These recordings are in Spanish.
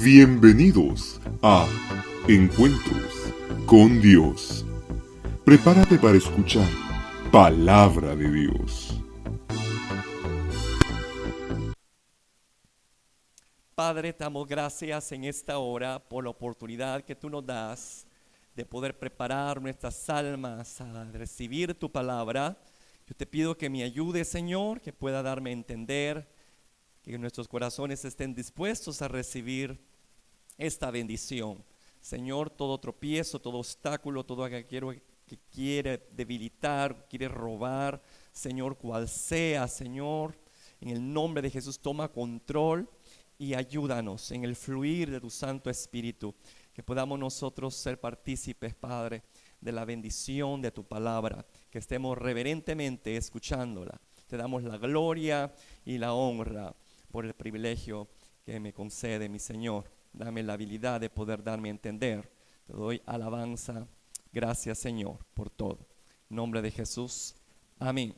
Bienvenidos a Encuentros con Dios. Prepárate para escuchar Palabra de Dios. Padre, te damos gracias en esta hora por la oportunidad que tú nos das de poder preparar nuestras almas a recibir tu palabra. Yo te pido que me ayude, Señor, que pueda darme a entender, que nuestros corazones estén dispuestos a recibir esta bendición. Señor, todo tropiezo, todo obstáculo, todo aquello que quiere debilitar, quiere robar, Señor, cual sea, Señor, en el nombre de Jesús, toma control y ayúdanos en el fluir de tu Santo Espíritu, que podamos nosotros ser partícipes, Padre, de la bendición de tu palabra, que estemos reverentemente escuchándola. Te damos la gloria y la honra por el privilegio que me concede mi Señor. Dame la habilidad de poder darme a entender. Te doy alabanza. Gracias, Señor, por todo. En nombre de Jesús. Amén.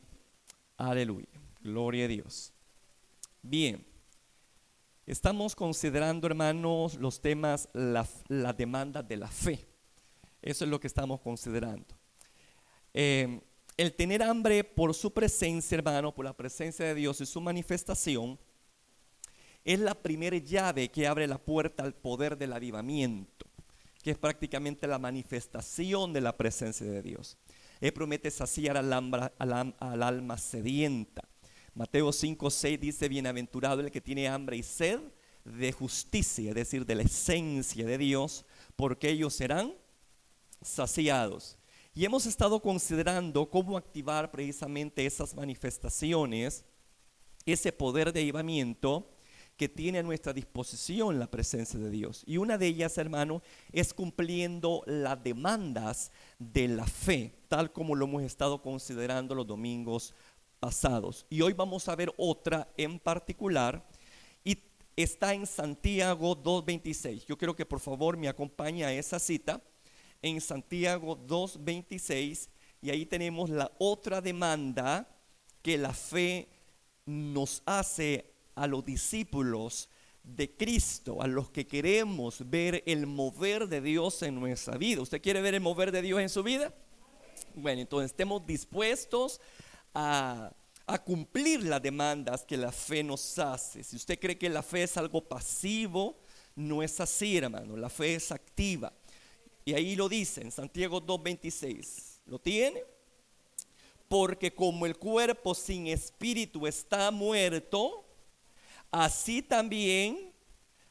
Aleluya. Gloria a Dios. Bien. Estamos considerando, hermanos, los temas, la demanda de la fe. Eso es lo que estamos considerando. El tener hambre por su presencia, hermano, por la presencia de Dios y su manifestación, es la primera llave que abre la puerta al poder del avivamiento, que es prácticamente la manifestación de la presencia de Dios. Él promete saciar al alma sedienta. Mateo 5:6 dice: bienaventurado el que tiene hambre y sed de justicia, es decir, de la esencia de Dios, porque ellos serán saciados. Y hemos estado considerando cómo activar precisamente esas manifestaciones, ese poder de avivamiento que tiene a nuestra disposición la presencia de Dios. Y una de ellas, hermano, es cumpliendo las demandas de la fe, tal como lo hemos estado considerando los domingos pasados. Y hoy vamos a ver otra en particular, y está en Santiago 2:26. Yo quiero que por favor me acompañe a esa cita, en Santiago 2:26, y ahí tenemos la otra demanda que la fe nos hace a los discípulos de Cristo, a los que queremos ver el mover de Dios en nuestra vida. ¿Usted quiere ver el mover de Dios en su vida? Bueno, entonces estemos dispuestos a cumplir las demandas que la fe nos hace. Si usted cree que la fe es algo pasivo, no es así, hermano. La fe es activa. Y ahí lo dice en Santiago 2:26. ¿Lo tiene? Porque como el cuerpo sin espíritu está muerto, así también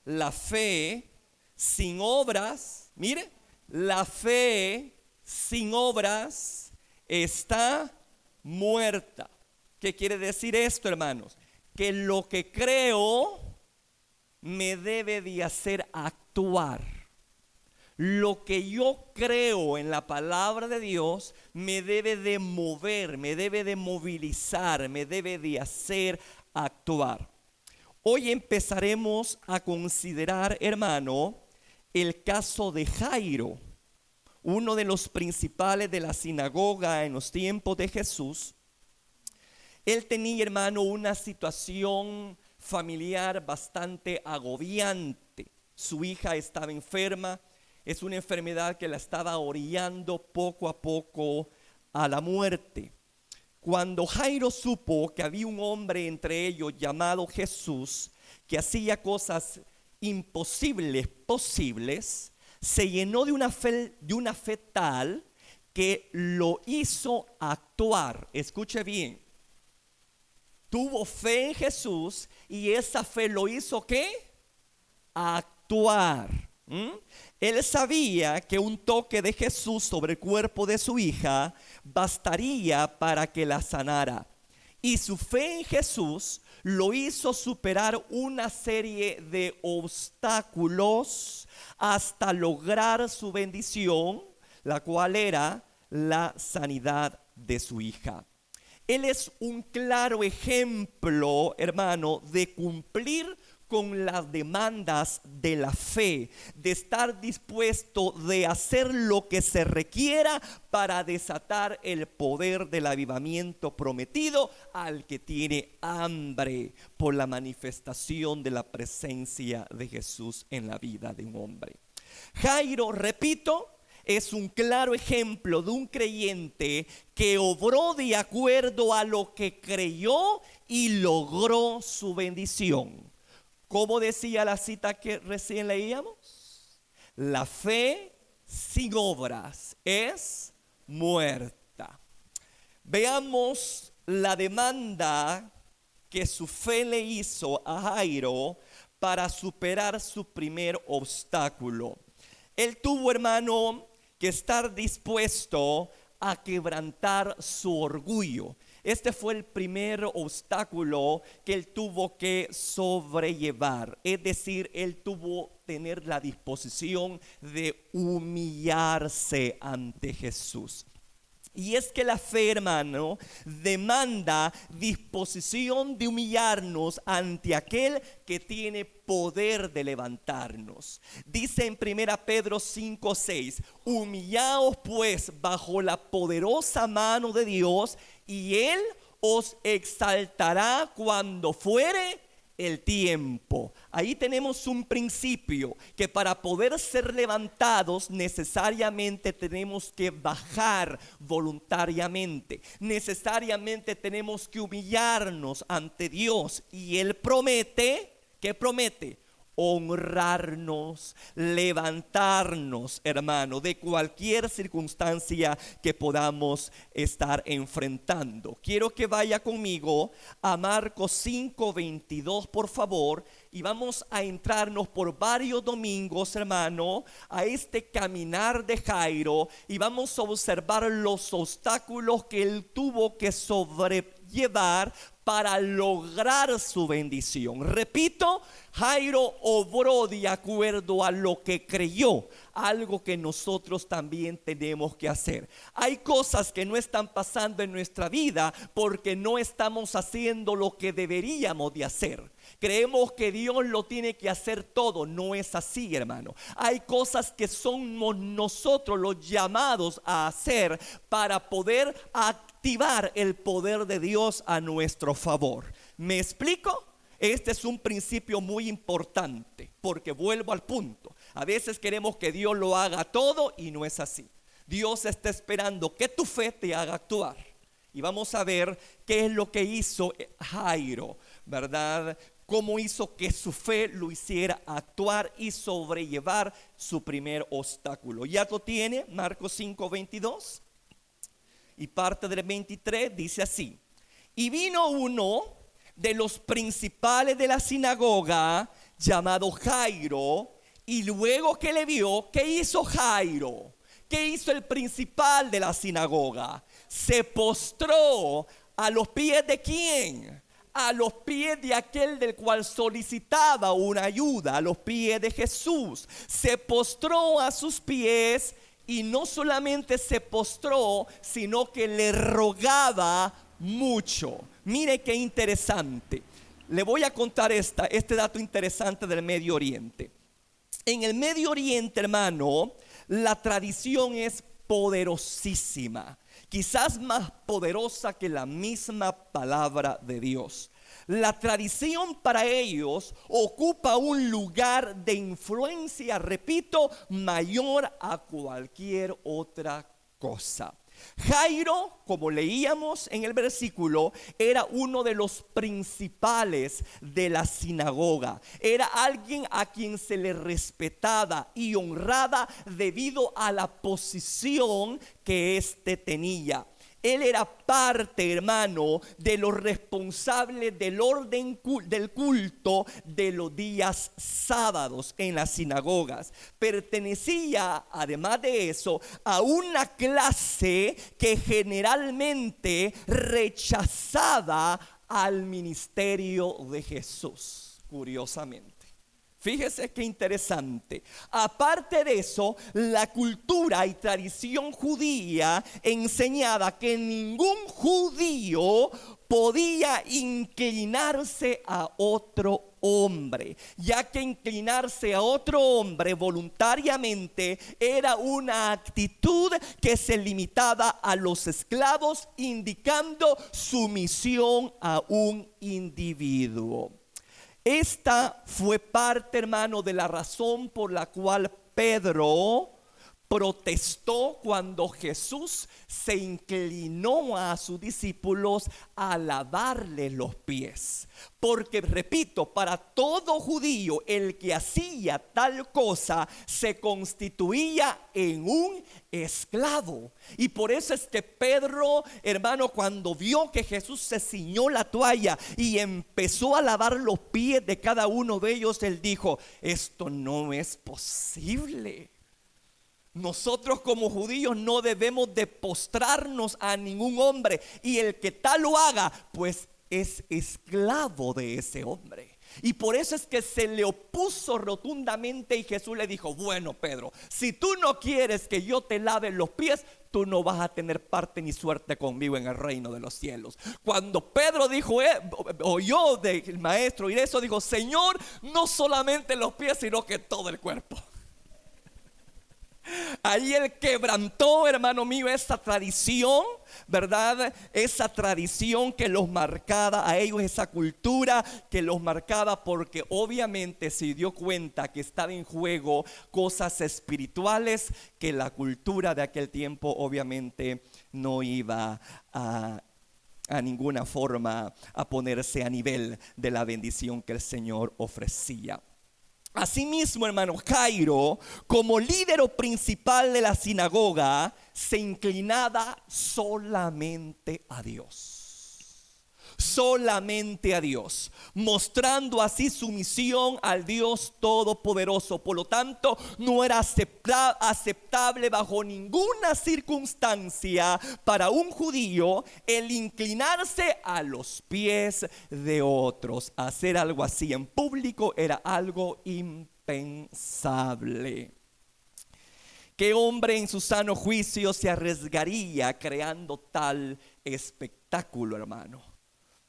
la fe sin obras, mire, la fe sin obras está muerta. ¿Qué quiere decir esto, hermanos? Que lo que creo me debe de hacer actuar. Lo que yo creo en la palabra de Dios me debe de mover, me debe de movilizar, me debe de hacer actuar. Hoy empezaremos a considerar, hermano, el caso de Jairo, uno de los principales de la sinagoga en los tiempos de Jesús. Él tenía, hermano, una situación familiar bastante agobiante. Su hija estaba enferma. Es una enfermedad que la estaba orillando poco a poco a la muerte. Cuando Jairo supo que había un hombre entre ellos llamado Jesús, que hacía cosas imposibles posibles, se llenó de una fe tal que lo hizo actuar. Escuche bien. Tuvo fe en Jesús y esa fe lo hizo ¿qué? Actuar. Él sabía que un toque de Jesús sobre el cuerpo de su hija bastaría para que la sanara. Y su fe en Jesús lo hizo superar una serie de obstáculos hasta lograr su bendición, la cual era la sanidad de su hija. Él es un claro ejemplo, hermano, de cumplir con las demandas de la fe, de estar dispuesto de hacer lo que se requiera para desatar el poder del avivamiento prometido al que tiene hambre por la manifestación de la presencia de Jesús en la vida de un hombre. Jairo, repito, es un claro ejemplo de un creyente que obró de acuerdo a lo que creyó y logró su bendición. ¿Cómo decía la cita que recién leíamos? La fe sin obras es muerta. Veamos la demanda que su fe le hizo a Jairo para superar su primer obstáculo. Él tuvo, hermano, que estar dispuesto a quebrantar su orgullo. Este fue el primer obstáculo que él tuvo que sobrellevar. Es decir, él tuvo que tener la disposición de humillarse ante Jesús. Y es que la fe, hermano, demanda disposición de humillarnos ante aquel que tiene poder de levantarnos. Dice en 1 Pedro 5:6, humillaos pues bajo la poderosa mano de Dios, y Él os exaltará cuando fuere el tiempo. Ahí tenemos un principio, que para poder ser levantados necesariamente tenemos que bajar voluntariamente, necesariamente tenemos que humillarnos ante Dios, y Él promete, ¿qué promete? Honrarnos, levantarnos, hermano, de cualquier circunstancia que podamos estar enfrentando. Quiero que vaya conmigo a Marcos 5:22, por favor, y vamos a entrarnos por varios domingos, hermano, a este caminar de Jairo, y vamos a observar los obstáculos que él tuvo que sobrellevar para lograr su bendición. Repito, Jairo obró de acuerdo a lo que creyó, algo que nosotros también tenemos que hacer. Hay cosas que no están pasando en nuestra vida porque no estamos haciendo lo que deberíamos de hacer. Creemos que Dios lo tiene que hacer todo. No es así, hermano. Hay cosas que somos nosotros los llamados a hacer para poder activar el poder de Dios a nuestro favor. ¿Me explico? Este es un principio muy importante, porque vuelvo al punto. A veces queremos que Dios lo haga todo y no es así. Dios está esperando que tu fe te haga actuar. Y vamos a ver qué es lo que hizo Jairo, ¿verdad? Cómo hizo que su fe lo hiciera actuar y sobrellevar su primer obstáculo. Ya lo tiene, Marcos 5:22 y parte del 23 dice así: y vino uno de los principales de la sinagoga llamado Jairo, y luego que le vio, ¿qué hizo Jairo? ¿Qué hizo el principal de la sinagoga? Se postró a los pies ¿de quién? A los pies de aquel del cual solicitaba una ayuda, a los pies de Jesús. Se postró a sus pies, y no solamente se postró, sino que le rogaba mucho. Mire qué interesante. Le voy a contar este dato interesante del Medio Oriente. En el Medio Oriente, hermano, la tradición es poderosísima, quizás más poderosa que la misma palabra de Dios. La tradición para ellos ocupa un lugar de influencia, repito, mayor a cualquier otra cosa. Jairo, como leíamos en el versículo, era uno de los principales de la sinagoga. Era alguien a quien se le respetaba y honraba debido a la posición que éste tenía. Él era parte, hermano, de los responsables del orden del culto de los días sábados en las sinagogas. Pertenecía, además de eso, a una clase que generalmente rechazaba al ministerio de Jesús, curiosamente. Fíjese qué interesante. Aparte de eso, la cultura y tradición judía enseñaba que ningún judío podía inclinarse a otro hombre, ya que inclinarse a otro hombre voluntariamente era una actitud que se limitaba a los esclavos, indicando sumisión a un individuo. Esta fue parte, hermano, de la razón por la cual Pedro protestó cuando Jesús se inclinó a sus discípulos a lavarle los pies. Porque, repito, para todo judío el que hacía tal cosa se constituía en un esclavo. Y por eso es que Pedro, hermano, cuando vio que Jesús se ciñó la toalla y empezó a lavar los pies de cada uno de ellos, él dijo: esto no es posible. Nosotros como judíos no debemos de postrarnos a ningún hombre, y el que tal lo haga, pues es esclavo de ese hombre. Y por eso es que se le opuso rotundamente, y Jesús le dijo: bueno, Pedro, si tú no quieres que yo te lave los pies, tú no vas a tener parte ni suerte conmigo en el reino de los cielos. Cuando Pedro dijo, oyó del maestro y eso, dijo: Señor, no solamente los pies, sino que todo el cuerpo. Ahí él quebrantó, hermano mío, esa tradición, ¿verdad? Esa tradición que los marcaba a ellos, esa cultura que los marcaba, porque obviamente se dio cuenta que estaba en juego cosas espirituales que la cultura de aquel tiempo obviamente no iba a ninguna forma a ponerse a nivel de la bendición que el Señor ofrecía. Asimismo, hermano, Jairo, como líder principal de la sinagoga, se inclinaba solamente a Dios. Solamente a Dios, mostrando así sumisión al Dios Todopoderoso. Por lo tanto, no era aceptable bajo ninguna circunstancia para un judío el inclinarse a los pies de otros. Hacer algo así en público era algo impensable. ¿Qué hombre en su sano juicio se arriesgaría creando tal espectáculo, hermano?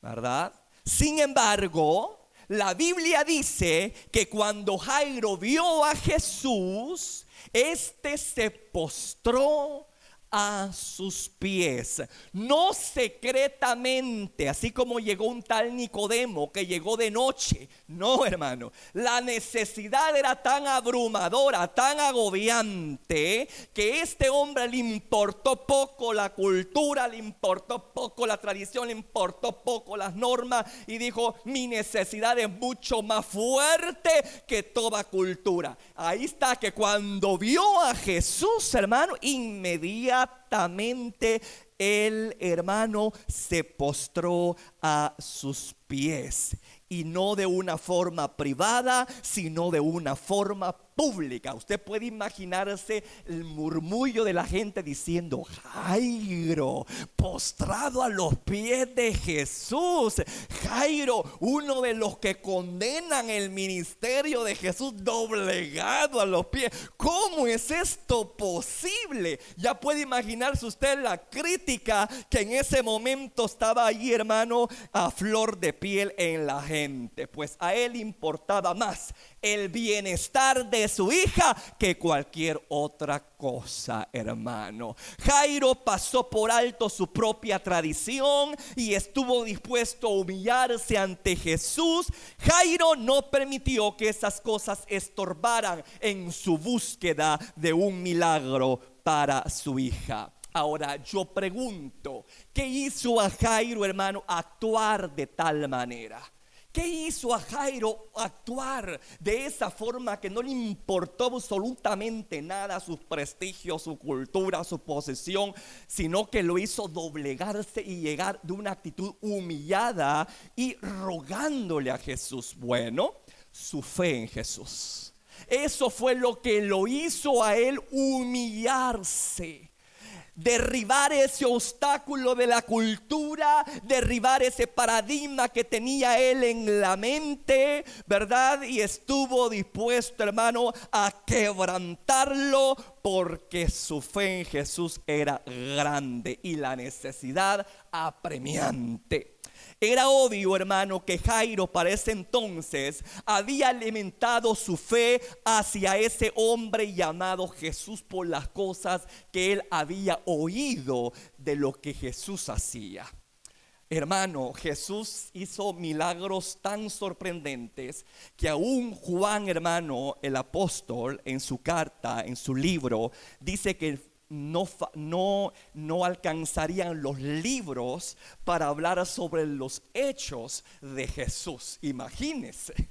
¿Verdad? Sin embargo, la Biblia dice que cuando Jairo vio a Jesús, este se postró a sus pies, no secretamente, así como llegó un tal Nicodemo que llegó de noche. No, hermano, la necesidad era tan abrumadora, tan agobiante, que este hombre le importó poco la cultura, le importó poco la tradición, le importó poco las normas, y dijo: mi necesidad es mucho más fuerte que toda cultura. Ahí está, que cuando vio a Jesús, hermano, inmediatamente el hermano se postró a sus pies, y no de una forma privada, sino de una forma pública. Usted puede imaginarse el murmullo de la gente diciendo: Jairo, postrado a los pies de Jesús. Jairo, uno de los que condenan el ministerio de Jesús, doblegado a los pies. ¿Cómo es esto posible? Ya puede imaginarse usted la crítica que en ese momento estaba allí, hermano, a flor de piel en la gente. Pues a él importaba más el bienestar de su hija que cualquier otra cosa, hermano. Jairo pasó por alto su propia tradición y estuvo dispuesto a humillarse ante Jesús. Jairo no permitió que esas cosas estorbaran en su búsqueda de un milagro para su hija. Ahora yo pregunto, ¿qué hizo a Jairo, hermano, actuar de tal manera? ¿Qué hizo a Jairo actuar de esa forma, que no le importó absolutamente nada su prestigio, su cultura, su posición, sino que lo hizo doblegarse y llegar de una actitud humillada y rogándole a Jesús? Bueno, su fe en Jesús. Eso fue lo que lo hizo a él humillarse. Derribar ese obstáculo de la cultura, derribar ese paradigma que tenía él en la mente, ¿verdad? Y estuvo dispuesto, hermano, a quebrantarlo, porque su fe en Jesús era grande y la necesidad apremiante. Era obvio, hermano, que Jairo para ese entonces había alimentado su fe hacia ese hombre llamado Jesús por las cosas que él había oído de lo que Jesús hacía. Hermano, Jesús hizo milagros tan sorprendentes que aún Juan, hermano, el apóstol, en su carta, en su libro, dice que no alcanzarían los libros para hablar sobre los hechos de Jesús. Imagínense.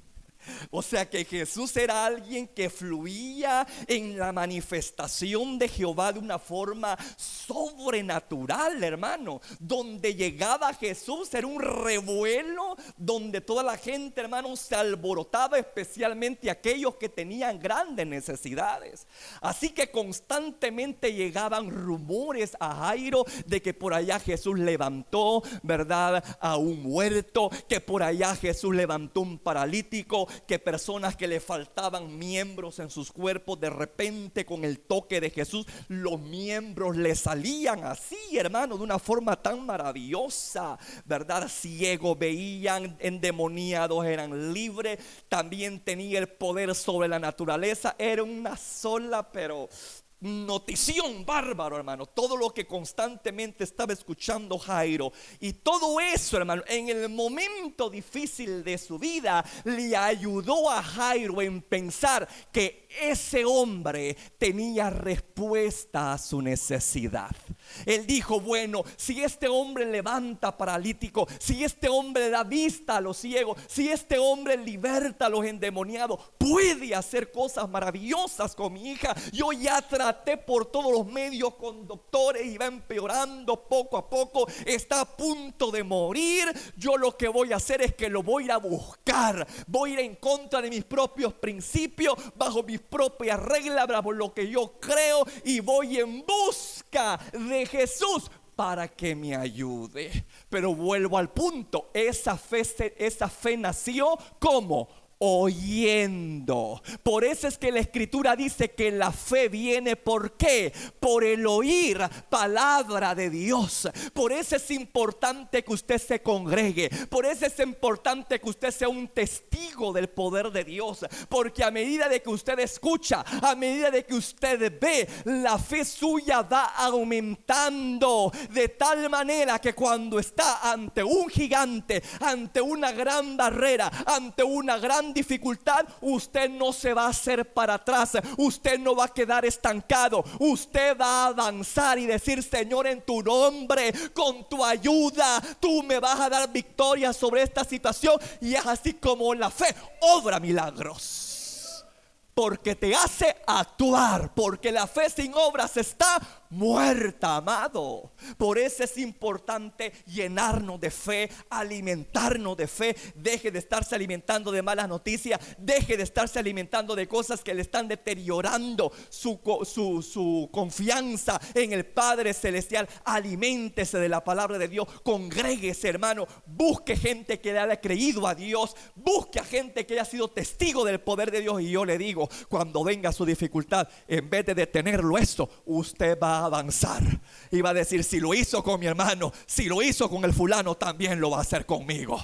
O sea que Jesús era alguien que fluía en la manifestación de Jehová de una forma sobrenatural, hermano. Donde llegaba Jesús era un revuelo, donde toda la gente, hermano, se alborotaba, especialmente aquellos que tenían grandes necesidades. Así que constantemente llegaban rumores a Jairo de que por allá Jesús levantó, ¿verdad?, a un muerto, que por allá Jesús levantó un paralítico, que personas que le faltaban miembros en sus cuerpos, de repente con el toque de Jesús los miembros le salían así, hermano, de una forma tan maravillosa, ¿verdad? Ciegos veían, endemoniados eran libres, también tenía el poder sobre la naturaleza. Era una sola, pero notición bárbaro, hermano, todo lo que constantemente estaba escuchando Jairo. Y todo eso, hermano, en el momento difícil de su vida, le ayudó a Jairo en pensar que ese hombre tenía respuesta a su necesidad. Él dijo: bueno, si este hombre levanta paralítico, si este hombre da vista a los ciegos, si este hombre liberta a los endemoniados, puede hacer cosas maravillosas con mi hija. Yo ya traté por todos los medios con doctores y va empeorando poco a poco, está a punto de morir. Yo lo que voy a hacer es que lo voy a ir a buscar, voy a ir en contra de mis propios principios, bajo mis propias reglas, bajo lo que yo creo, y voy en busca de Jesús para que me ayude. Pero vuelvo al punto, esa fe nació como oyendo. Por eso es que la escritura dice que la fe viene, ¿por qué? Por el oír palabra de Dios. Por eso es importante que usted se congregue, por eso es importante que usted sea un testigo del poder de Dios, porque a medida de que usted escucha, a medida de que usted ve, la fe suya va aumentando, de tal manera que cuando está ante un gigante, ante una gran barrera, ante una gran dificultad, usted no se va a hacer para atrás, usted no va a quedar estancado, usted va a avanzar y decir: Señor, en tu nombre, con tu ayuda, tú me vas a dar victoria sobre esta situación. Y es así como la fe obra milagros, porque te hace actuar, porque la fe sin obras está muerta, amado. Por eso es importante llenarnos de fe, alimentarnos de fe. Deje de estarse alimentando de malas noticias, deje de estarse alimentando de cosas que le están deteriorando su confianza en el Padre Celestial. Aliméntese de la palabra de Dios, congréguese, hermano, busque gente que le haya creído a Dios, busque a gente que haya sido testigo del poder de Dios. Y yo le digo, cuando venga su dificultad, en vez de detenerlo esto, usted va a avanzar y va a decir: si lo hizo con mi hermano, si lo hizo con el fulano, también lo va a hacer conmigo.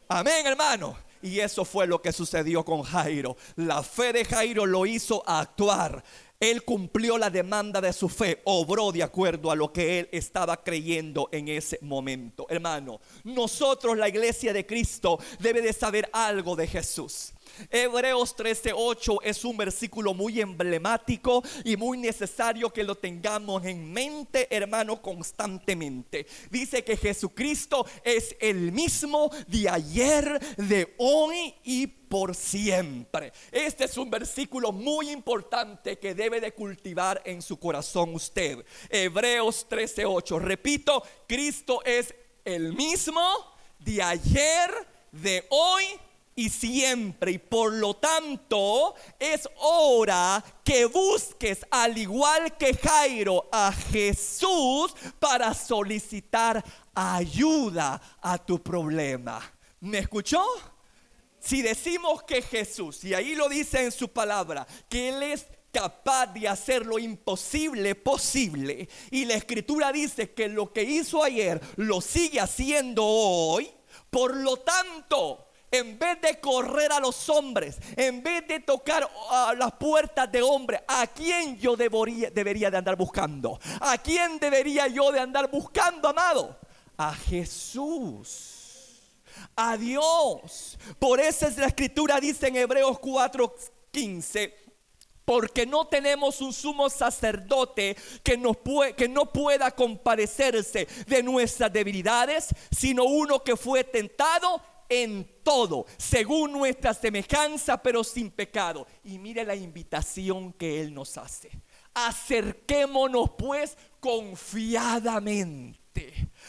Amén, hermano. Y eso fue lo que sucedió con Jairo. La fe de Jairo lo hizo actuar. Él cumplió la demanda de su fe, obró de acuerdo a lo que él estaba creyendo en ese momento. Hermano, nosotros, la iglesia de Cristo, debe de saber algo de Jesús. Hebreos 13:8 es un versículo muy emblemático y muy necesario que lo tengamos en mente, hermano, constantemente. Dice que Jesucristo es el mismo de ayer, de hoy y por siempre. Este es un versículo muy importante que debe de cultivar en su corazón usted. Hebreos 13:8, repito: Cristo es el mismo de ayer, de hoy y siempre, y por lo tanto es hora que busques, al igual que Jairo, a Jesús para solicitar ayuda a tu problema. ¿Me escuchó? Si decimos que Jesús, y ahí lo dice en su palabra, que Él es capaz de hacer lo imposible posible, y la escritura dice que lo que hizo ayer lo sigue haciendo hoy, Por lo tanto, en vez de correr a los hombres, en vez de tocar las puertas de hombres, ¿a quién yo debería de andar buscando? ¿A quién debería yo de andar buscando, amado? A Jesús, a Dios. Por eso es la escritura dice en Hebreos 4:15: porque no tenemos un sumo sacerdote que no pueda compadecerse de nuestras debilidades, sino uno que fue tentado en todo, según nuestra semejanza, pero sin pecado. Y mire la invitación que Él nos hace: acerquémonos pues confiadamente.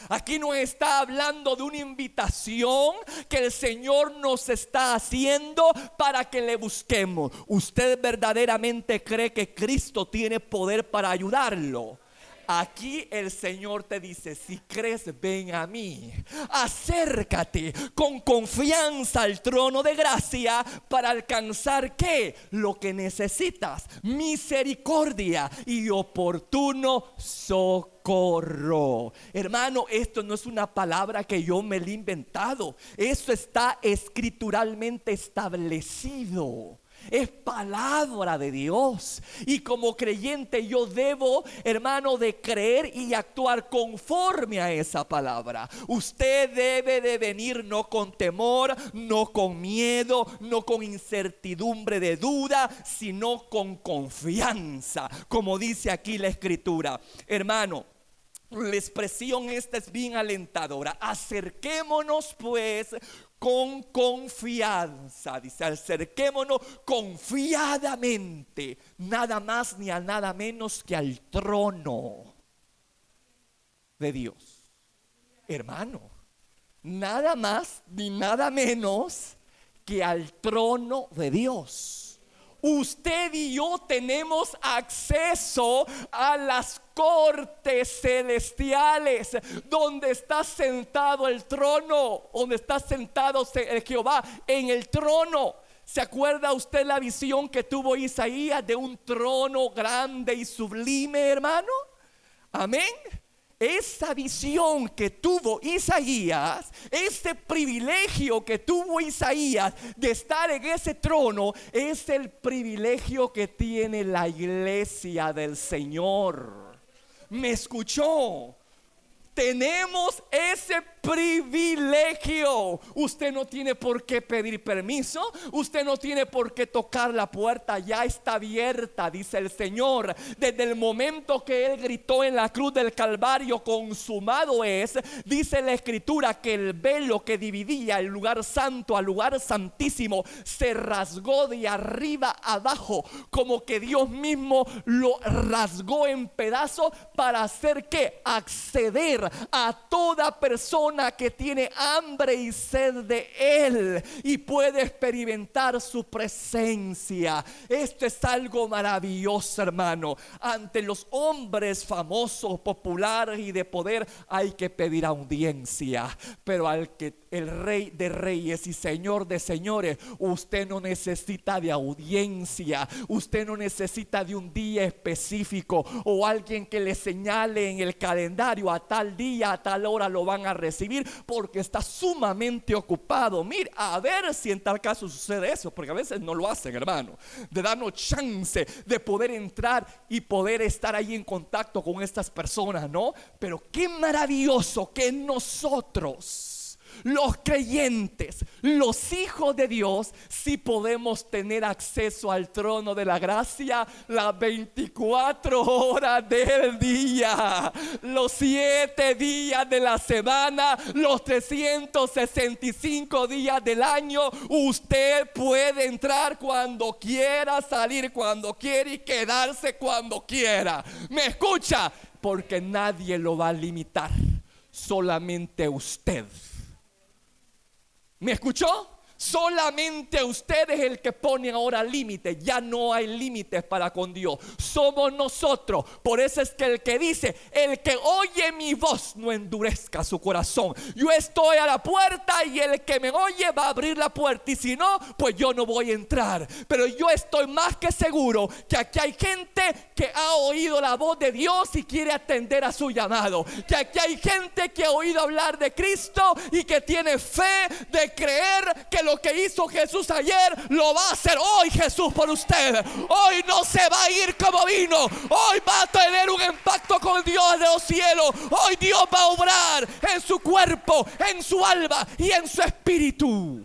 Aquí nos está hablando de una invitación que el Señor nos está haciendo para que le busquemos. ¿Usted verdaderamente cree que Cristo tiene poder para ayudarlo? Aquí el Señor te dice: si crees, ven a mí, acércate con confianza al trono de gracia para alcanzar ¿qué? Lo que necesitas: misericordia y oportuno socorro. Hermano, esto no es una palabra que yo me he inventado. Esto está escrituralmente establecido. Es palabra de Dios. Y como creyente yo debo, hermano, de creer y actuar conforme a esa palabra. Usted debe de venir no con temor, no con miedo, no con incertidumbre de duda, sino con confianza, como dice aquí la escritura. Hermano, la expresión esta es bien alentadora: acerquémonos pues con confianza. Dice: acerquémonos confiadamente, nada más ni a nada menos que al trono de Dios. Hermano, nada más ni nada menos que al trono de Dios. Usted y yo tenemos acceso a las cortes celestiales, donde está sentado el trono, donde está sentado Jehová en el trono. ¿Se acuerda usted la visión que tuvo Isaías de un trono grande y sublime, hermano? Amén. Esa visión que tuvo Isaías, ese privilegio que tuvo Isaías de estar en ese trono, es el privilegio que tiene la iglesia del Señor. ¿Me escuchó? Tenemos ese privilegio. Usted no tiene por qué pedir permiso. Usted no tiene por qué tocar la puerta. Ya está abierta, dice el Señor. Desde el momento que Él gritó en la cruz del Calvario: consumado es, dice la escritura que el velo que dividía el lugar santo al lugar santísimo se rasgó de arriba abajo, como que Dios mismo lo rasgó en pedazos para hacer que acceder a toda persona que tiene hambre y sed de Él y puede experimentar su presencia. Esto es algo maravilloso, hermano. Ante los hombres famosos, populares y de poder hay que pedir audiencia, pero al que el Rey de Reyes y Señor de Señores, usted no necesita de audiencia. Usted no necesita de un día específico o alguien que le señale en el calendario: a tal día, a tal hora lo van a recibir, porque está sumamente ocupado. Mira, a ver si en tal caso sucede eso, porque a veces no lo hacen, hermano, de darnos chance de poder entrar y poder estar ahí en contacto con estas personas, ¿no? Pero qué maravilloso que nosotros, los creyentes, los hijos de Dios, sí podemos tener acceso al trono de la gracia las 24 horas del día, los 7 días de la semana, los 365 días del año. Usted puede entrar cuando quiera, salir cuando quiera y quedarse cuando quiera. ¿Me escucha? Porque nadie lo va a limitar, solamente usted. ¿Me escuchó? Solamente usted es el que pone ahora límites. Ya no hay límites para con Dios. Somos nosotros. Por eso es que el que dice: el que oye mi voz, no endurezca su corazón. Yo estoy a la puerta y el que me oye va a abrir la puerta. Y si no, pues yo no voy a entrar. Pero yo estoy más que seguro que aquí hay gente que ha oído la voz de Dios y quiere atender a su llamado. Que aquí hay gente que ha oído hablar de Cristo y que tiene fe de creer que lo que hizo Jesús ayer lo va a hacer hoy Jesús por usted. Hoy no se va a ir como vino. Hoy va a tener un impacto con Dios de los cielos. Hoy Dios va a obrar en su cuerpo, en su alma y en su espíritu.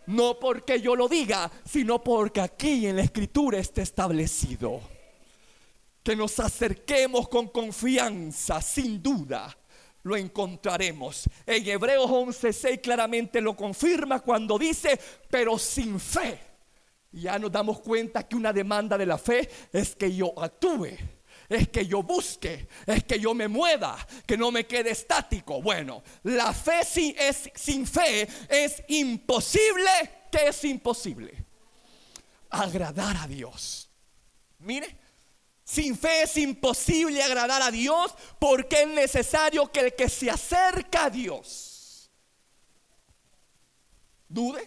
No porque yo lo diga, sino porque aquí en la Escritura está establecido. Que nos acerquemos con confianza, sin duda lo encontraremos. En Hebreos 11:6 claramente lo confirma cuando dice: pero sin fe. Ya nos damos cuenta que una demanda de la fe es que yo actúe, es que yo busque, es que yo me mueva, que no me quede estático. Bueno, la fe sin fe es imposible. ¿Qué es imposible? Agradar a Dios. Mire, sin fe es imposible agradar a Dios, porque es necesario que el que se acerca a Dios dude,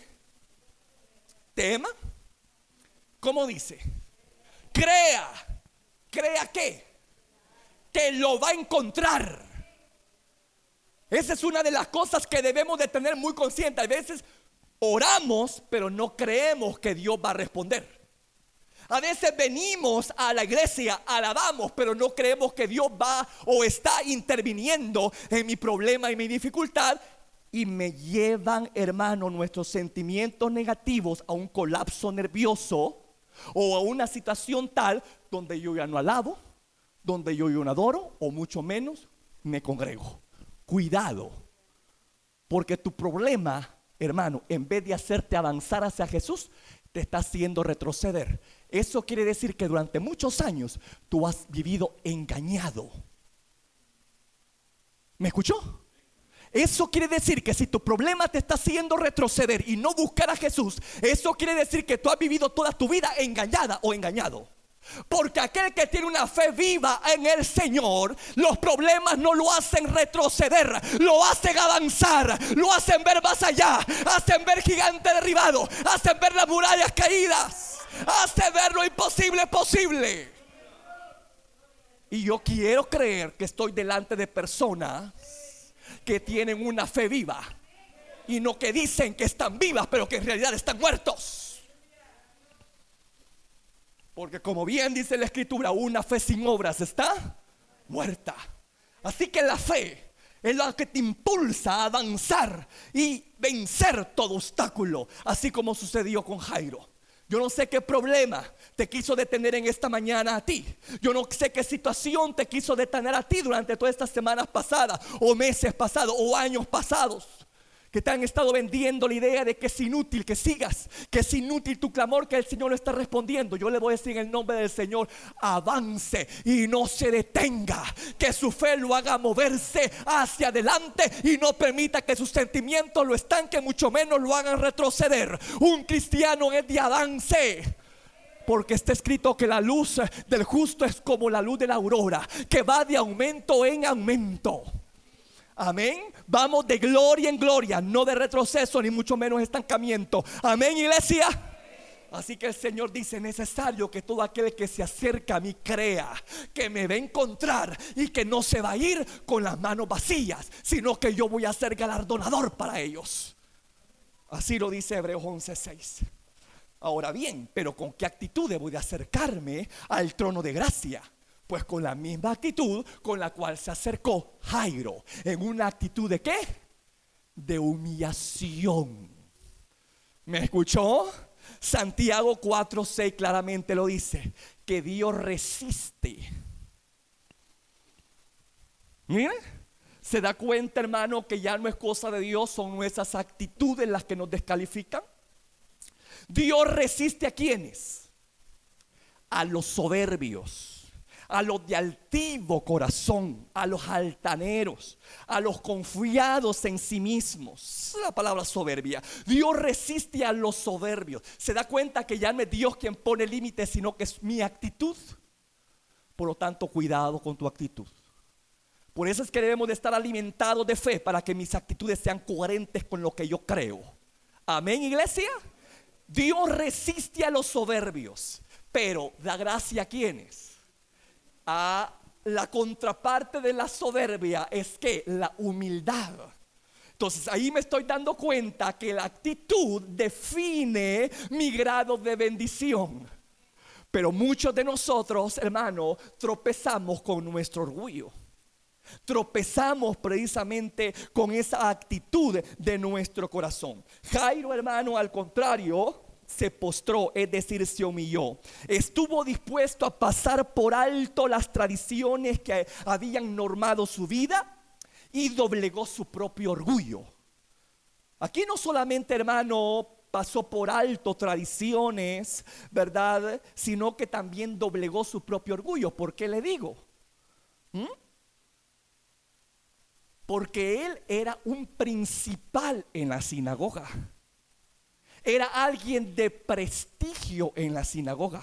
tema, ¿cómo dice? Crea. ¿Crea qué? Que lo va a encontrar. Esa es una de las cosas que debemos de tener muy consciente. A veces oramos, pero no creemos que Dios va a responder. A veces venimos a la iglesia, alabamos, pero no creemos que Dios va o está interviniendo en mi problema y mi dificultad. Y me llevan, hermano, nuestros sentimientos negativos a un colapso nervioso o a una situación tal donde yo ya no alabo, donde yo ya no adoro, o mucho menos me congrego. Cuidado, porque tu problema, hermano, en vez de hacerte avanzar hacia Jesús, te está haciendo retroceder. Eso quiere decir que durante muchos años tú has vivido engañado. ¿Me escuchó? Eso quiere decir que si tu problema te está haciendo retroceder y no buscar a Jesús, eso quiere decir que tú has vivido toda tu vida engañada o engañado. Porque aquel que tiene una fe viva en el Señor, los problemas no lo hacen retroceder, lo hacen avanzar, lo hacen ver más allá, hacen ver gigantes derribados, hacen ver las murallas caídas, hacen ver lo imposible posible. Y yo quiero creer que estoy delante de personas que tienen una fe viva y no que dicen que están vivas, pero que en realidad están muertos. Porque como bien dice la Escritura, una fe sin obras está muerta. Así que la fe es lo que te impulsa a avanzar y vencer todo obstáculo, así como sucedió con Jairo. Yo no sé qué problema te quiso detener en esta mañana a ti. Yo no sé qué situación te quiso detener a ti durante todas estas semanas pasadas, o meses pasados, o años pasados, que te han estado vendiendo la idea de que es inútil que sigas, que es inútil tu clamor, que el Señor no está respondiendo. Yo le voy a decir en el nombre del Señor: avance y no se detenga, que su fe lo haga moverse hacia adelante y no permita que sus sentimientos lo estanquen, mucho menos lo hagan retroceder. Un cristiano es de avance, porque está escrito que la luz del justo es como la luz de la aurora, que va de aumento en aumento. Amén. Vamos de gloria en gloria, no de retroceso ni mucho menos estancamiento. Amén, iglesia. Así que el Señor dice: necesario que todo aquel que se acerca a mí crea que me va a encontrar y que no se va a ir con las manos vacías, sino que yo voy a ser galardonador para ellos. Así lo dice Hebreos 11:6. Ahora bien, pero ¿con qué actitud debo de acercarme al trono de gracia? Pues con la misma actitud con la cual se acercó Jairo. En una actitud ¿de qué? De humillación. ¿Me escuchó? Santiago 4:6 claramente lo dice, que Dios resiste. Miren, ¿se da cuenta, hermano, que ya no es cosa de Dios, son nuestras actitudes las que nos descalifican? Dios resiste ¿a quiénes? A los soberbios, a los de altivo corazón, a los altaneros, a los confiados en sí mismos. La palabra soberbia. Dios resiste a los soberbios. Se da cuenta que ya no es Dios quien pone límites, sino que es mi actitud. Por lo tanto, cuidado con tu actitud. Por eso es que debemos de estar alimentados de fe, para que mis actitudes sean coherentes con lo que yo creo. Amén, iglesia. Dios resiste a los soberbios, pero da gracia a quienes. A la contraparte de la soberbia es que la humildad. Entonces ahí me estoy dando cuenta que la actitud define mi grado de bendición. Pero muchos de nosotros, hermano, tropezamos con nuestro orgullo. Tropezamos precisamente con esa actitud de nuestro corazón. Jairo, hermano, al contrario, se postró, es decir, se humilló. Estuvo dispuesto a pasar por alto las tradiciones que habían normado su vida y doblegó su propio orgullo. Aquí no solamente, hermano, pasó por alto tradiciones, ¿verdad? Sino que también doblegó su propio orgullo. ¿Por qué le digo? Porque él era un principal en la sinagoga. Era alguien de prestigio en la sinagoga.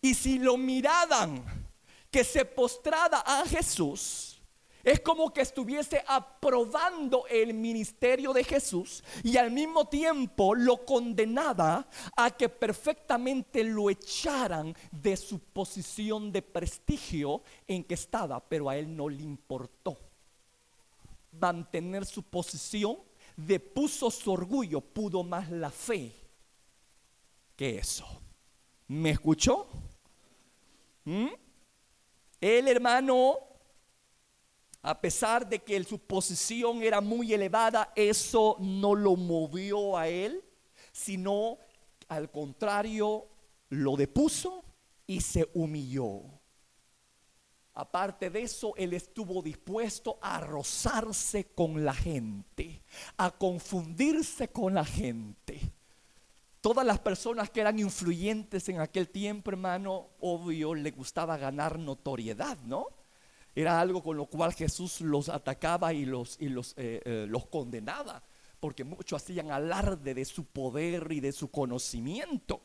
Y si lo miraban que se postraba a Jesús, es como que estuviese aprobando el ministerio de Jesús, y al mismo tiempo lo condenaba a que perfectamente lo echaran de su posición de prestigio en que estaba. Pero a él no le importó mantener su posición, depuso su orgullo, pudo más la fe que eso. ¿Me escuchó? El hermano, a pesar de que su posición era muy elevada, eso no lo movió a él, sino al contrario, lo depuso y se humilló. Aparte de eso, él estuvo dispuesto a rozarse con la gente, a confundirse con la gente. Todas las personas que eran influyentes en aquel tiempo, hermano, obvio, le gustaba ganar notoriedad, ¿no? Era algo con lo cual Jesús los atacaba y los condenaba, porque muchos hacían alarde de su poder y de su conocimiento,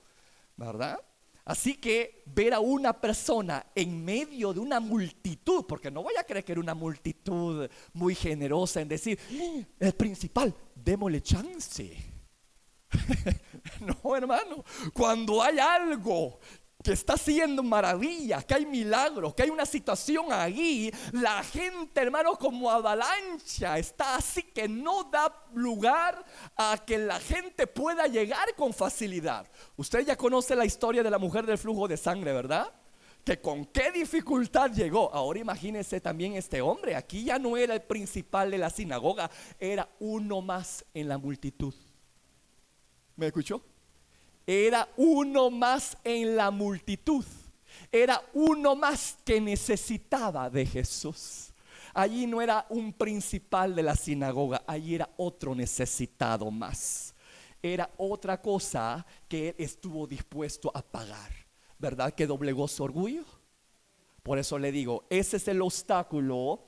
¿verdad? Así que ver a una persona en medio de una multitud, porque no voy a creer que era una multitud muy generosa en decir, el principal, démosle chance. No, hermano, cuando hay algo que está haciendo maravillas, que hay milagros, que hay una situación ahí, la gente, hermano, como avalancha está así que no da lugar a que la gente pueda llegar con facilidad. Usted ya conoce la historia de la mujer del flujo de sangre, ¿verdad? Que con qué dificultad llegó. Ahora imagínese también este hombre. Aquí ya no era el principal de la sinagoga, era uno más en la multitud. ¿Me escuchó? Era uno más en la multitud. Era uno más que necesitaba de Jesús. Allí no era un principal de la sinagoga, allí era otro necesitado más. Era otra cosa que él estuvo dispuesto a pagar. ¿Verdad que doblegó su orgullo? Por eso le digo, ese es el obstáculo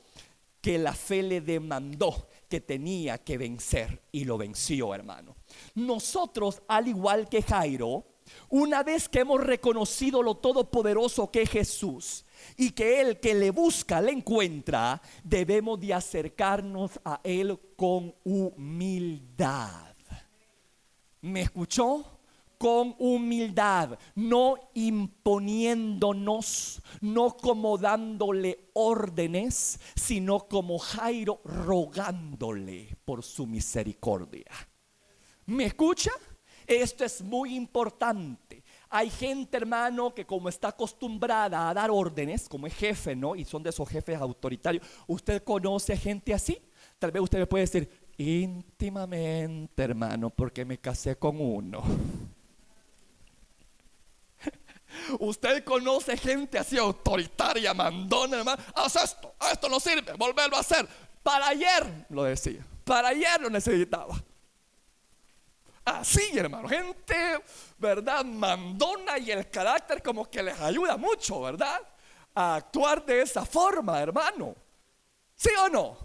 que la fe le demandó, que tenía que vencer, y lo venció, hermano. Nosotros, al igual que Jairo, una vez que hemos reconocido lo todopoderoso que es Jesús y que el que le busca le encuentra, debemos de acercarnos a él con humildad. ¿Me escuchó? Con humildad, no imponiéndonos, no como dándole órdenes, sino como Jairo rogándole por su misericordia. ¿Me escucha? Esto es muy importante. Hay gente, hermano, que como está acostumbrada a dar órdenes, como es jefe, ¿no? Y son de esos jefes autoritarios. ¿Usted conoce gente así? Tal vez usted me puede decir, íntimamente, hermano, porque me casé con uno. Usted conoce gente así autoritaria, mandona, hermano. Haz esto no sirve, volverlo a hacer. Para ayer lo decía, para ayer lo necesitaba. Así, hermano, gente, ¿verdad? Mandona vida y el carácter como que les ayuda mucho, ¿verdad? A actuar de esa forma, hermano. ¿Sí o no?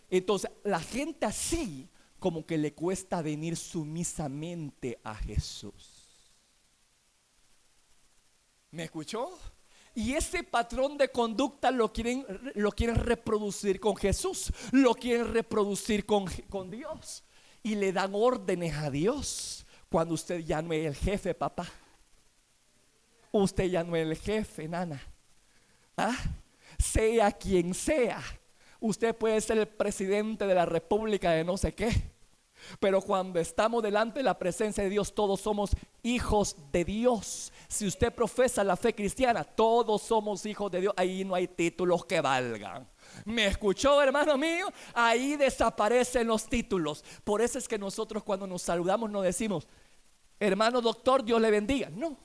Entonces, la gente así como que le cuesta venir sumisamente a Jesús. ¿Me escuchó? Y ese patrón de conducta lo quieren reproducir con Jesús, lo quieren reproducir con Dios. Y le dan órdenes a Dios cuando usted ya no es el jefe, papá. Usted ya no es el jefe, nana. ¿Ah? Sea quien sea. Usted puede ser el presidente de la república de no sé qué. Pero cuando estamos delante de la presencia de Dios, todos somos hijos de Dios. Si usted profesa la fe cristiana, todos somos hijos de Dios. Ahí no hay títulos que valgan. ¿Me escuchó, hermano mío? Ahí desaparecen los títulos. Por eso es que nosotros cuando nos saludamos no decimos, hermano doctor, Dios le bendiga. No,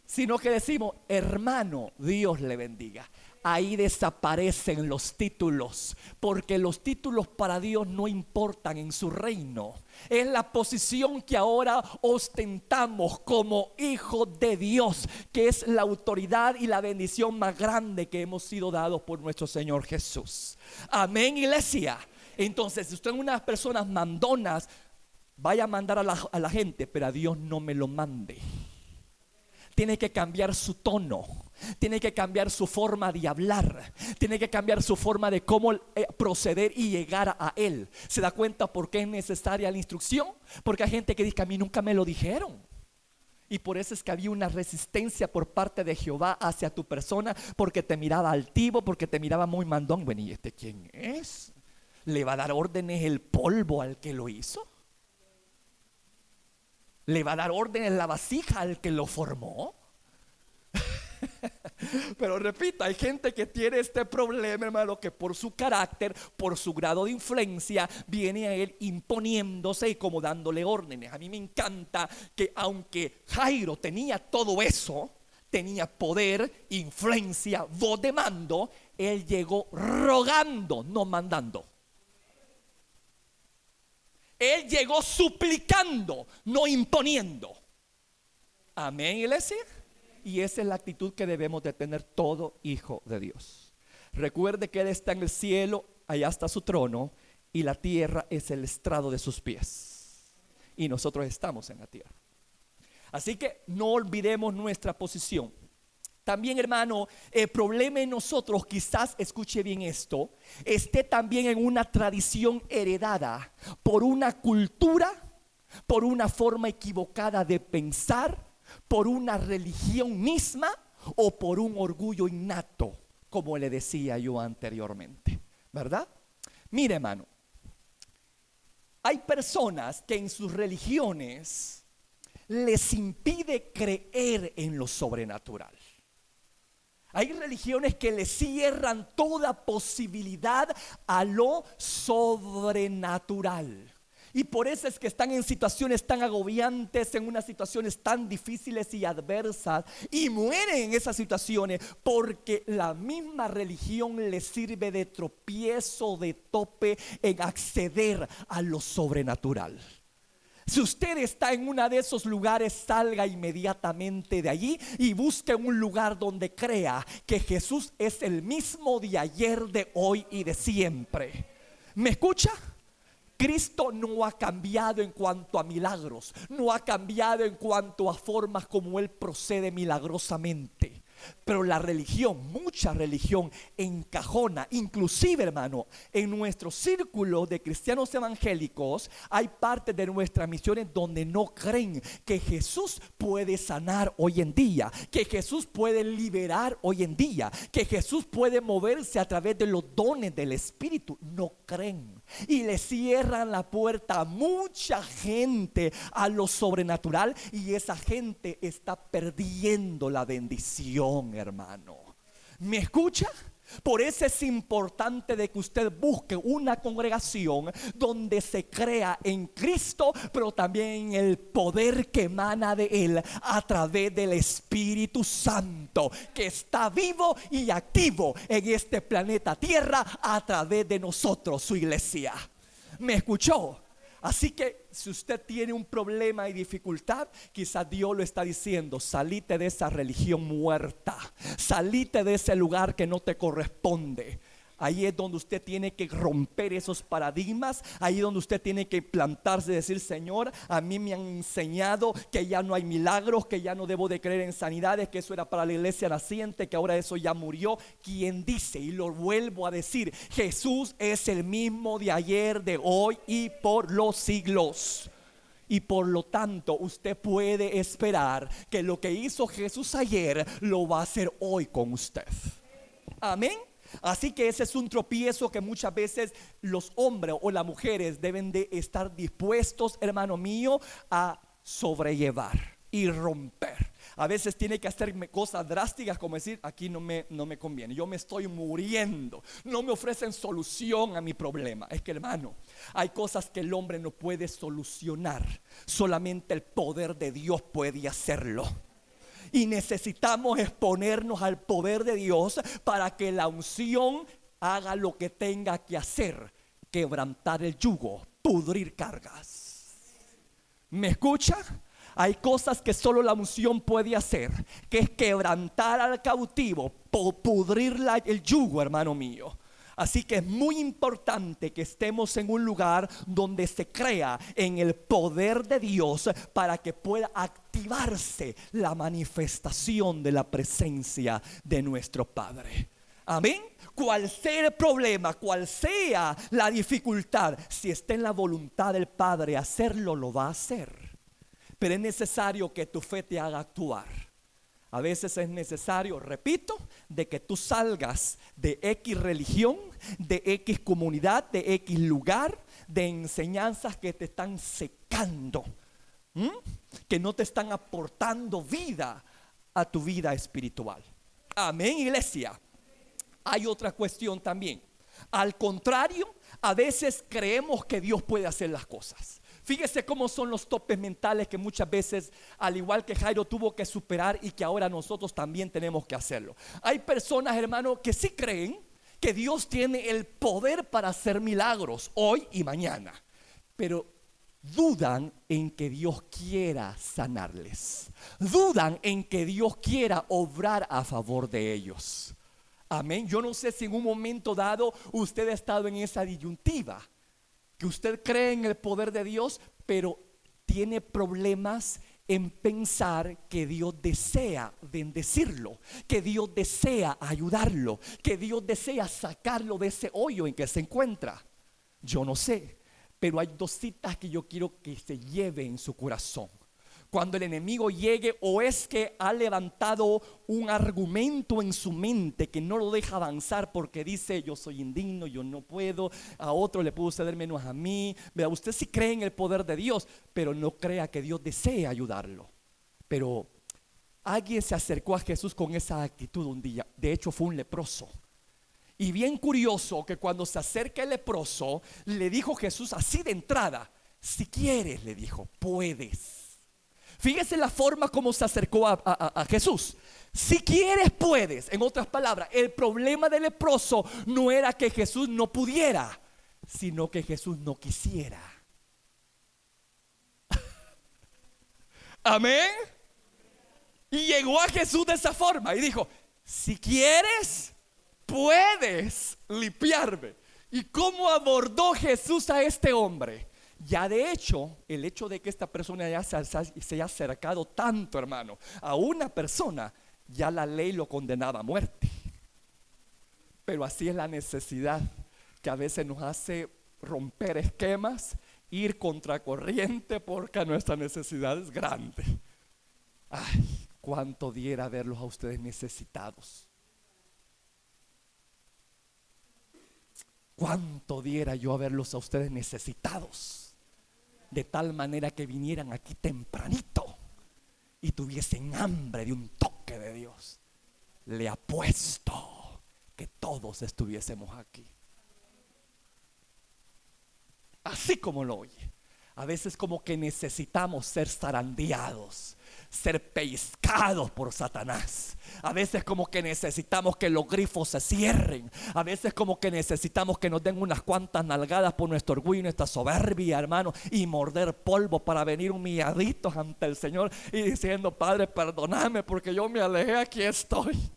sino que decimos, hermano, Dios le bendiga. Ahí desaparecen los títulos, porque los títulos para Dios no importan en su reino. Es la posición que ahora ostentamos como hijos de Dios, que es la autoridad y la bendición más grande que hemos sido dados por nuestro Señor Jesús. Amén, iglesia. Entonces, si usted es unas personas mandonas, vaya a mandar a la gente, pero a Dios no me lo mande. Tiene que cambiar su tono, tiene que cambiar su forma de hablar, tiene que cambiar su forma de cómo proceder y llegar a Él. ¿Se da cuenta por qué es necesaria la instrucción? Porque hay gente que dice que a mí nunca me lo dijeron. Y por eso es que había una resistencia por parte de Jehová hacia tu persona, porque te miraba altivo, porque te miraba muy mandón. Bueno, ¿y este quién es? ¿Le va a dar órdenes el polvo al que lo hizo? ¿Le va a dar órdenes la vasija al que lo formó? Pero repito, hay gente que tiene este problema, hermano, que por su carácter, por su grado de influencia, viene a él imponiéndose y como dándole órdenes. A mí me encanta que aunque Jairo tenía todo eso, tenía poder, influencia, voz de mando, él llegó rogando, no mandando. Él llegó suplicando, no imponiendo. Amén, iglesia. Y esa es la actitud que debemos de tener todo hijo de Dios. Recuerde que Él está en el cielo, allá está su trono, y la tierra es el estrado de sus pies. Y nosotros estamos en la tierra. Así que no olvidemos nuestra posición. También, hermano, el problema en nosotros, quizás, escuche bien esto, esté también en una tradición heredada por una cultura, por una forma equivocada de pensar, por una religión misma o por un orgullo innato, como le decía yo anteriormente, ¿verdad? Mire, hermano, hay personas que en sus religiones les impide creer en lo sobrenatural. Hay religiones que le cierran toda posibilidad a lo sobrenatural. Y por eso es que están en situaciones tan agobiantes, en unas situaciones tan difíciles y adversas, y mueren en esas situaciones porque la misma religión les sirve de tropiezo, de tope en acceder a lo sobrenatural. Si usted está en uno de esos lugares, salga inmediatamente de allí y busque un lugar donde crea que Jesús es el mismo de ayer, de hoy y de siempre. ¿Me escucha? Cristo no ha cambiado en cuanto a milagros, no ha cambiado en cuanto a formas como Él procede milagrosamente. Pero la religión, mucha religión encajona, inclusive, hermano, en nuestro círculo de cristianos evangélicos hay partes de nuestras misiones donde no creen que Jesús puede sanar hoy en día, que Jesús puede liberar hoy en día, que Jesús puede moverse a través de los dones del Espíritu. No creen y le cierran la puerta a mucha gente a lo sobrenatural, y esa gente está perdiendo la bendición, hermano. ¿Me escucha? Por eso es importante de que usted busque una congregación donde se crea en Cristo, pero también en el poder que emana de Él a través del Espíritu Santo, que está vivo y activo en este planeta Tierra a través de nosotros, su iglesia. ¿Me escuchó? Así que si usted tiene un problema y dificultad, quizás Dios lo está diciendo: salite de esa religión muerta, salite de ese lugar que no te corresponde. Ahí es donde usted tiene que romper esos paradigmas. Ahí es donde usted tiene que plantarse y decir: Señor, a mí me han enseñado que ya no hay milagros, que ya no debo de creer en sanidades, que eso era para la iglesia naciente, que ahora eso ya murió. Quien dice, y lo vuelvo a decir, Jesús es el mismo de ayer, de hoy y por los siglos. Y por lo tanto usted puede esperar que lo que hizo Jesús ayer lo va a hacer hoy con usted. Amén. Así que ese es un tropiezo que muchas veces los hombres o las mujeres deben de estar dispuestos, hermano mío, a sobrellevar y romper. A veces tiene que hacer cosas drásticas como decir: aquí no me conviene, yo me estoy muriendo, no me ofrecen solución a mi problema. Es que, hermano, hay cosas que el hombre no puede solucionar, solamente el poder de Dios puede hacerlo. Y necesitamos exponernos al poder de Dios para que la unción haga lo que tenga que hacer: quebrantar el yugo, pudrir cargas. ¿Me escucha? Hay cosas que solo la unción puede hacer, que es quebrantar al cautivo, pudrir el yugo, hermano mío. Así que es muy importante que estemos en un lugar donde se crea en el poder de Dios para que pueda activarse la manifestación de la presencia de nuestro Padre. Amén. Cual sea el problema, cual sea la dificultad, si está en la voluntad del Padre hacerlo, lo va a hacer. Pero es necesario que tu fe te haga actuar. A veces es necesario, repito, de que tú salgas de X religión, de X comunidad, de X lugar, de enseñanzas que te están secando, que no te están aportando vida a tu vida espiritual. Amén, iglesia. Hay otra cuestión también. Al contrario, a veces creemos que Dios puede hacer las cosas. Fíjese cómo son los topes mentales que muchas veces, al igual que Jairo, tuvo que superar y que ahora nosotros también tenemos que hacerlo. Hay personas, hermano, que sí creen que Dios tiene el poder para hacer milagros hoy y mañana, pero dudan en que Dios quiera sanarles. Dudan en que Dios quiera obrar a favor de ellos. Amén. Yo no sé si en un momento dado usted ha estado en esa disyuntiva, que usted cree en el poder de Dios, pero tiene problemas en pensar que Dios desea bendecirlo, que Dios desea ayudarlo, que Dios desea sacarlo de ese hoyo en que se encuentra. Yo no sé, pero hay dos citas que yo quiero que se lleve en su corazón. Cuando el enemigo llegue, o es que ha levantado un argumento en su mente que no lo deja avanzar porque dice: yo soy indigno, yo no puedo, a otro le puede suceder menos a mí. Vea, usted sí cree en el poder de Dios, pero no crea que Dios desea ayudarlo. Pero alguien se acercó a Jesús con esa actitud un día. De hecho, fue un leproso. Y bien curioso que cuando se acerca el leproso, le dijo Jesús así de entrada: si quieres, le dijo, puedes. Fíjese la forma como se acercó a Jesús. Si quieres, puedes. En otras palabras, el problema del leproso no era que Jesús no pudiera, sino que Jesús no quisiera. Amén. Y llegó a Jesús de esa forma y dijo: si quieres, puedes limpiarme. ¿Y cómo abordó Jesús a este hombre? Ya de hecho, el hecho de que esta persona ya se haya acercado tanto, hermano, a una persona, ya la ley lo condenaba a muerte. Pero así es la necesidad, que a veces nos hace romper esquemas, ir contracorriente, porque nuestra necesidad es grande. Ay, cuánto diera verlos a ustedes necesitados. Cuánto diera yo a verlos a ustedes necesitados, de tal manera que vinieran aquí tempranito y tuviesen hambre de un toque de Dios. Le apuesto que todos estuviésemos aquí. Así como lo oye. A veces como que necesitamos ser zarandeados, ser pellizcados por Satanás. A veces como que necesitamos que los grifos se cierren. A veces como que necesitamos que nos den unas cuantas nalgadas por nuestro orgullo y nuestra soberbia, hermano, y morder polvo para venir humilladitos ante el Señor y diciendo: Padre, perdóname porque yo me alejé, aquí estoy.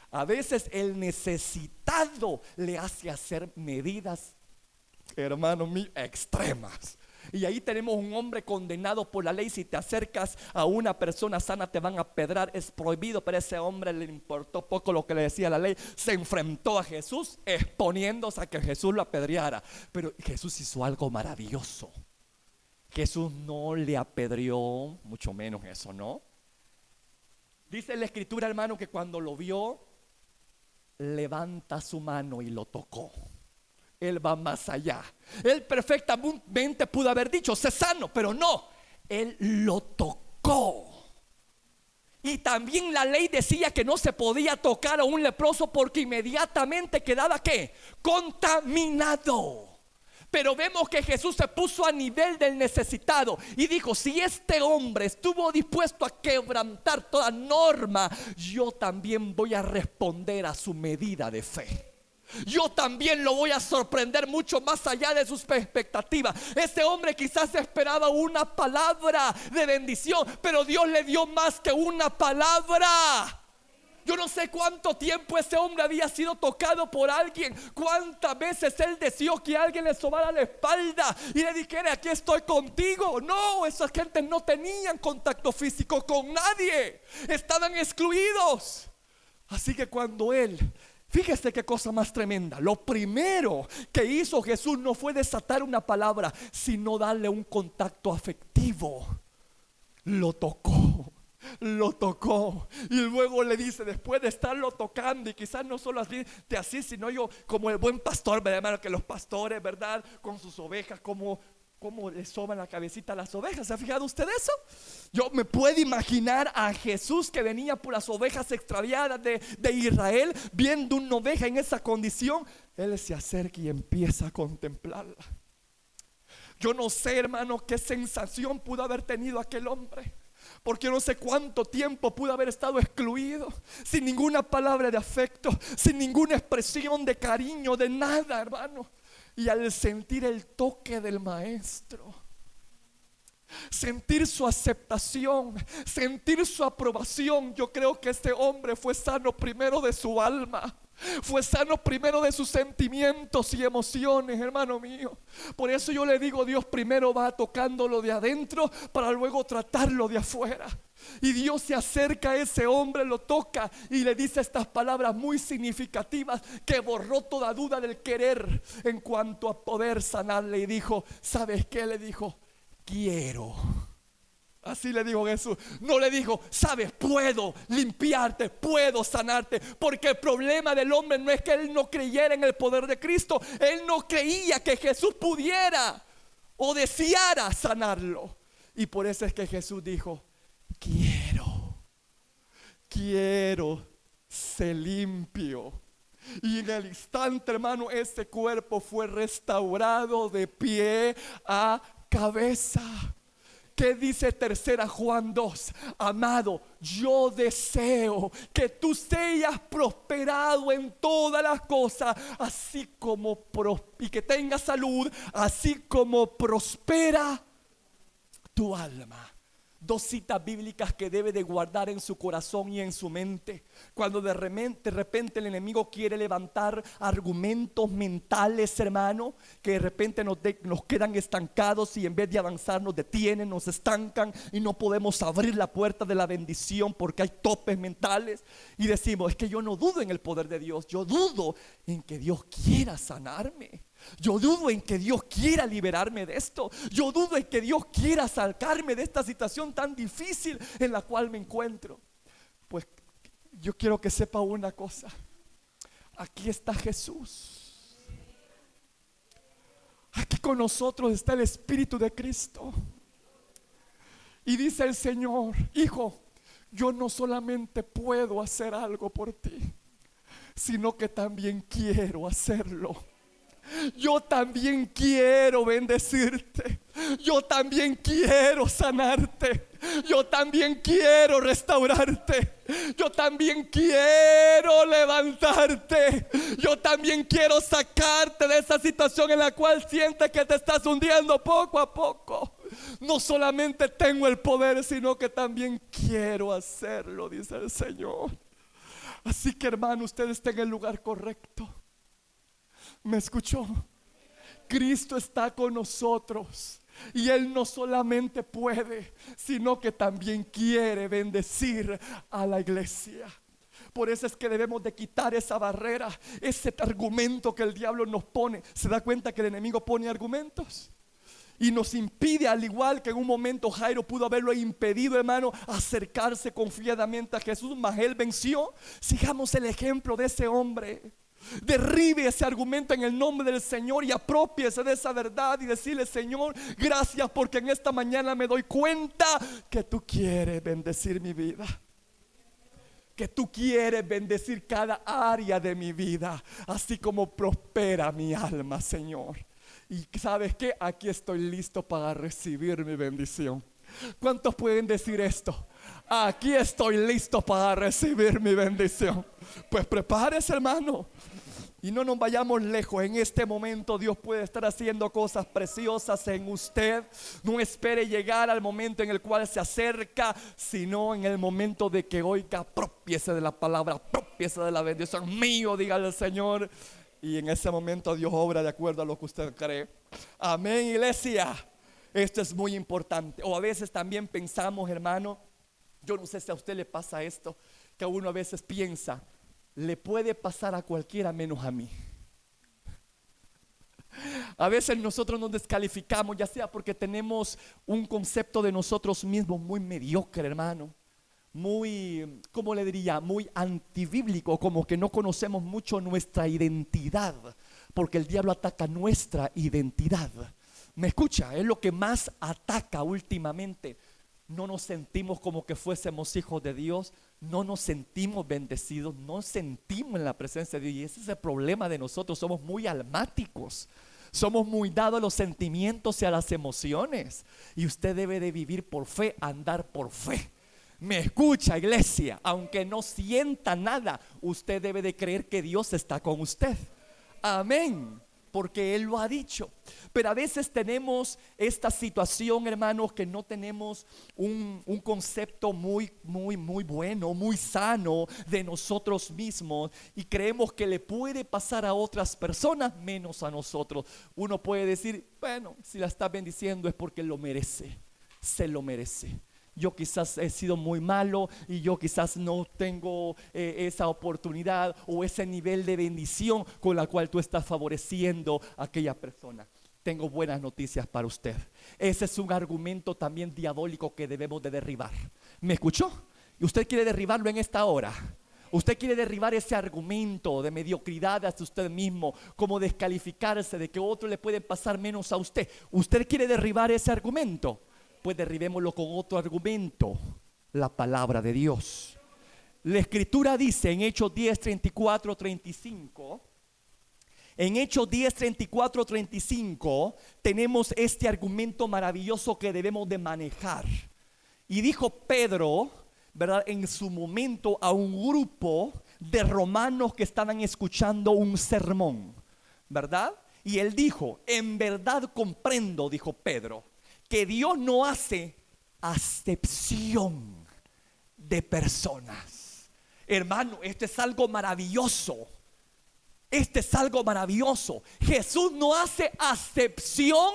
A veces el necesitado le hace hacer medidas, hermano mío, extremas. Y ahí tenemos un hombre condenado por la ley. Si te acercas a una persona sana te van a apedrear, es prohibido. Pero a ese hombre le importó poco lo que le decía la ley. Se enfrentó a Jesús exponiéndose a que Jesús lo apedreara. Pero Jesús hizo algo maravilloso. Jesús no le apedreó, mucho menos eso, ¿no? Dice la escritura, hermano, que cuando lo vio, levanta su mano y lo tocó. Él va más allá. Él perfectamente pudo haber dicho: sé sano, pero no, él lo tocó. Y también la ley decía que no se podía tocar a un leproso porque inmediatamente quedaba ¿qué? Contaminado. Pero vemos que Jesús se puso a nivel del necesitado y dijo: si este hombre estuvo dispuesto a quebrantar toda norma, yo también voy a responder a su medida de fe. Yo también lo voy a sorprender mucho más allá de sus expectativas. Ese hombre quizás esperaba una palabra de bendición, pero Dios le dio más que una palabra. Yo no sé cuánto tiempo ese hombre había sido tocado por alguien. Cuántas veces él deseó que alguien le sobara la espalda y le dijera: aquí estoy contigo. No, esas gentes no tenían contacto físico con nadie, estaban excluidos. Así que cuando él, fíjese qué cosa más tremenda, lo primero que hizo Jesús no fue desatar una palabra, sino darle un contacto afectivo. Lo tocó. Lo tocó y luego le dice, después de estarlo tocando, y quizás no solo así, sino yo como el buen pastor, ¿verdad, hermano? Que los pastores, ¿verdad? Con sus ovejas, como le soban la cabecita a las ovejas. ¿Se ha fijado usted eso? Yo me puedo imaginar a Jesús que venía por las ovejas extraviadas de Israel, viendo una oveja en esa condición. Él se acerca y empieza a contemplarla. Yo no sé, hermano, qué sensación pudo haber tenido aquel hombre, porque no sé cuánto tiempo pudo haber estado excluido, sin ninguna palabra de afecto, sin ninguna expresión de cariño, de nada, hermano. Y al sentir el toque del maestro, sentir su aceptación, sentir su aprobación, yo creo que este hombre fue sano primero de su alma, fue sano primero de sus sentimientos y emociones, hermano mío. Por eso yo le digo, Dios primero va tocándolo de adentro para luego tratarlo de afuera. Y Dios se acerca a ese hombre, lo toca y le dice estas palabras muy significativas que borró toda duda del querer en cuanto a poder sanarle. Y dijo, ¿sabes qué? Le dijo, quiero. Así le dijo Jesús. No le dijo, sabes, puedo limpiarte, puedo sanarte. Porque el problema del hombre no es que él no creyera en el poder de Cristo. Él no creía que Jesús pudiera o deseara sanarlo. Y por eso es que Jesús dijo, quiero ser limpio. Y en el instante, hermano, ese cuerpo fue restaurado de pie a cabeza. ¿Qué dice 3 Juan 2? Amado, yo deseo que tú seas prosperado en todas las cosas, así como y que tengas salud, así como prospera tu alma. 2 citas bíblicas que debe de guardar en su corazón y en su mente. Cuando de repente el enemigo quiere levantar argumentos mentales, hermano, que de repente nos quedan estancados y en vez de avanzar nos detienen, nos estancan y no podemos abrir la puerta de la bendición porque hay topes mentales. Y decimos, es que yo no dudo en el poder de Dios, yo dudo en que Dios quiera sanarme. Yo dudo en que Dios quiera liberarme de esto. Yo dudo en que Dios quiera sacarme de esta situación tan difícil en la cual me encuentro. Pues yo quiero que sepa una cosa. Aquí está Jesús. Aquí con nosotros está el Espíritu de Cristo. Y dice el Señor, hijo, yo no solamente puedo hacer algo por ti, sino que también quiero hacerlo. Yo también quiero bendecirte. Yo también quiero sanarte. Yo también quiero restaurarte. Yo también quiero levantarte. Yo también quiero sacarte de esa situación en la cual sientes que te estás hundiendo poco a poco. No solamente tengo el poder, sino que también quiero hacerlo, dice el Señor. Así que, hermano, usted está en el lugar correcto. ¿Me escuchó? Cristo está con nosotros. Y Él no solamente puede, sino que también quiere bendecir a la iglesia. Por eso es que debemos de quitar esa barrera, ese argumento que el diablo nos pone. ¿Se da cuenta que el enemigo pone argumentos? Y nos impide, al igual que en un momento Jairo pudo haberlo impedido, hermano, acercarse confiadamente a Jesús, mas él venció. Sigamos el ejemplo de ese hombre. Derribe ese argumento en el nombre del Señor y apropiese de esa verdad y decirle: Señor, gracias porque en esta mañana me doy cuenta que tú quieres bendecir mi vida, que tú quieres bendecir cada área de mi vida, así como prospera mi alma, Señor. Y ¿sabes qué? Aquí estoy listo para recibir mi bendición. ¿Cuántos pueden decir esto? Aquí estoy listo para recibir mi bendición. Pues prepárese, hermano. Y no nos vayamos lejos. En este momento Dios puede estar haciendo cosas preciosas en usted. No espere llegar al momento en el cual se acerca, sino en el momento de que oiga: apropiese de la palabra, apropiese de la bendición. Mío, dígale al Señor. Y en ese momento Dios obra de acuerdo a lo que usted cree. Amén, iglesia. Esto es muy importante. O a veces también pensamos, hermano, yo no sé si a usted le pasa esto, que uno a veces piensa: le puede pasar a cualquiera menos a mí. A veces nosotros nos descalificamos, ya sea porque tenemos un concepto de nosotros mismos muy mediocre, hermano, muy, ¿cómo le diría? Muy antibíblico, como que no conocemos mucho nuestra identidad, porque el diablo ataca nuestra identidad. ¿Me escucha? Es lo que más ataca últimamente. No nos sentimos como que fuésemos hijos de Dios. No nos sentimos bendecidos. No sentimos en la presencia de Dios. Y ese es el problema de nosotros. Somos muy almáticos. Somos muy dados a los sentimientos y a las emociones. Y usted debe de vivir por fe, andar por fe. ¿Me escucha, iglesia? Aunque no sienta nada, usted debe de creer que Dios está con usted. Amén. Porque Él lo ha dicho. Pero a veces tenemos esta situación, hermanos, que no tenemos un concepto muy bueno, muy sano de nosotros mismos, y creemos que le puede pasar a otras personas menos a nosotros. Uno puede decir: bueno, si la está bendiciendo es porque lo merece, se lo merece. Yo quizás he sido muy malo y yo quizás no tengo esa oportunidad o ese nivel de bendición con la cual tú estás favoreciendo a aquella persona. Tengo buenas noticias para usted. Ese es un argumento también diabólico que debemos de derribar. ¿Me escuchó? ¿Y usted quiere derribarlo en esta hora? Usted quiere derribar ese argumento de mediocridad hacia usted mismo, como descalificarse, de que otro le puede pasar menos a usted. ¿Usted quiere derribar ese argumento? Pues derribémoslo con otro argumento: la palabra de Dios. La escritura dice en Hechos 10, 34, 35. En Hechos 10, 34, 35 tenemos este argumento maravilloso que debemos de manejar. Y dijo Pedro, ¿verdad?, en su momento a un grupo de romanos que estaban escuchando un sermón, ¿verdad? Y él dijo: en verdad comprendo, dijo Pedro, que Dios no hace acepción de personas. Hermano, esto es algo maravilloso. Este es algo maravilloso. Jesús no hace acepción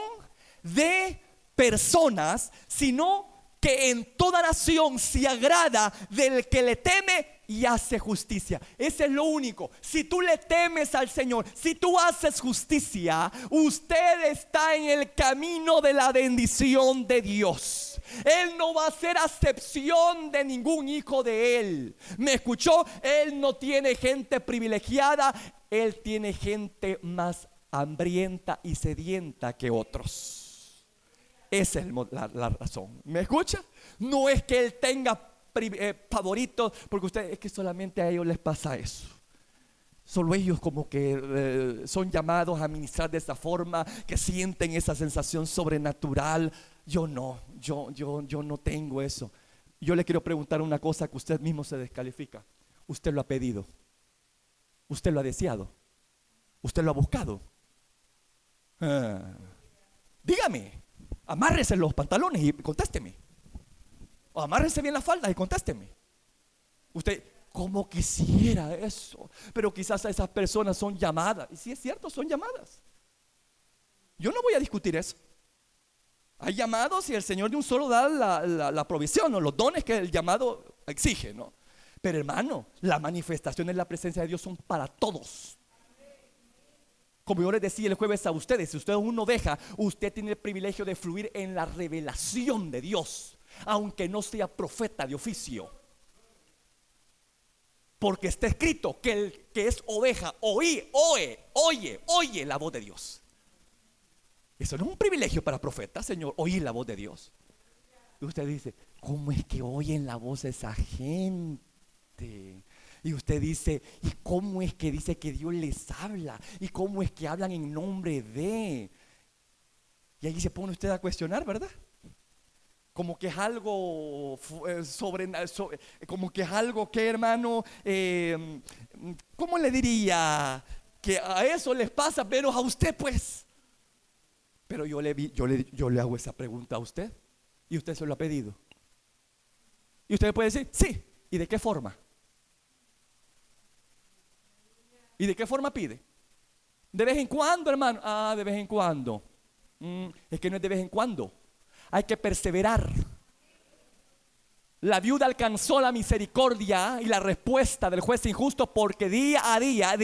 de personas, sino que en toda nación se agrada del que le teme y hace justicia. Ese es lo único. Si tú le temes al Señor, si tú haces justicia, usted está en el camino de la bendición de Dios. Él no va a hacer acepción de ningún hijo de Él. ¿Me escuchó? Él no tiene gente privilegiada. Él tiene gente más hambrienta y sedienta que otros. Esa es la razón. ¿Me escucha? No es que Él tenga favoritos, porque usted, es que solamente a ellos les pasa eso. Solo ellos como que son llamados a ministrar de esa forma, que sienten esa sensación sobrenatural. Yo no, yo no tengo eso. Yo le quiero preguntar una cosa que usted mismo se descalifica. Usted lo ha pedido, usted lo ha deseado, usted lo ha buscado. Dígame, amárrese los pantalones y contésteme. O amárrese bien las faldas y contésteme. Usted, ¿cómo quisiera eso? Pero quizás a esas personas son llamadas. Y si es cierto, son llamadas. Yo no voy a discutir eso. Hay llamados y el Señor de un solo da la provisión o los dones que el llamado exige, ¿no? Pero hermano, la manifestación de la presencia de Dios son para todos. Como yo les decía el jueves a ustedes, si usted es una oveja, usted tiene el privilegio de fluir en la revelación de Dios, aunque no sea profeta de oficio. Porque está escrito que el que es oveja oye la voz de Dios. Eso no es un privilegio para profetas, Señor, oír la voz de Dios. Y usted dice, ¿cómo es que oyen la voz de esa gente? Y usted dice, ¿y cómo es que dice que Dios les habla? ¿Y cómo es que hablan en nombre de? Y ahí se pone usted a cuestionar, ¿verdad? Como que es algo como que es algo que, hermano, ¿cómo le diría? Que a eso les pasa, pero a usted pues. Pero yo le hago esa pregunta a usted y usted se lo ha pedido. Y usted puede decir, sí. ¿Y de qué forma? ¿Y de qué forma pide? De vez en cuando, hermano. De vez en cuando. Es que no es de vez en cuando. Hay que perseverar. La viuda alcanzó la misericordia y la respuesta del juez injusto porque día a día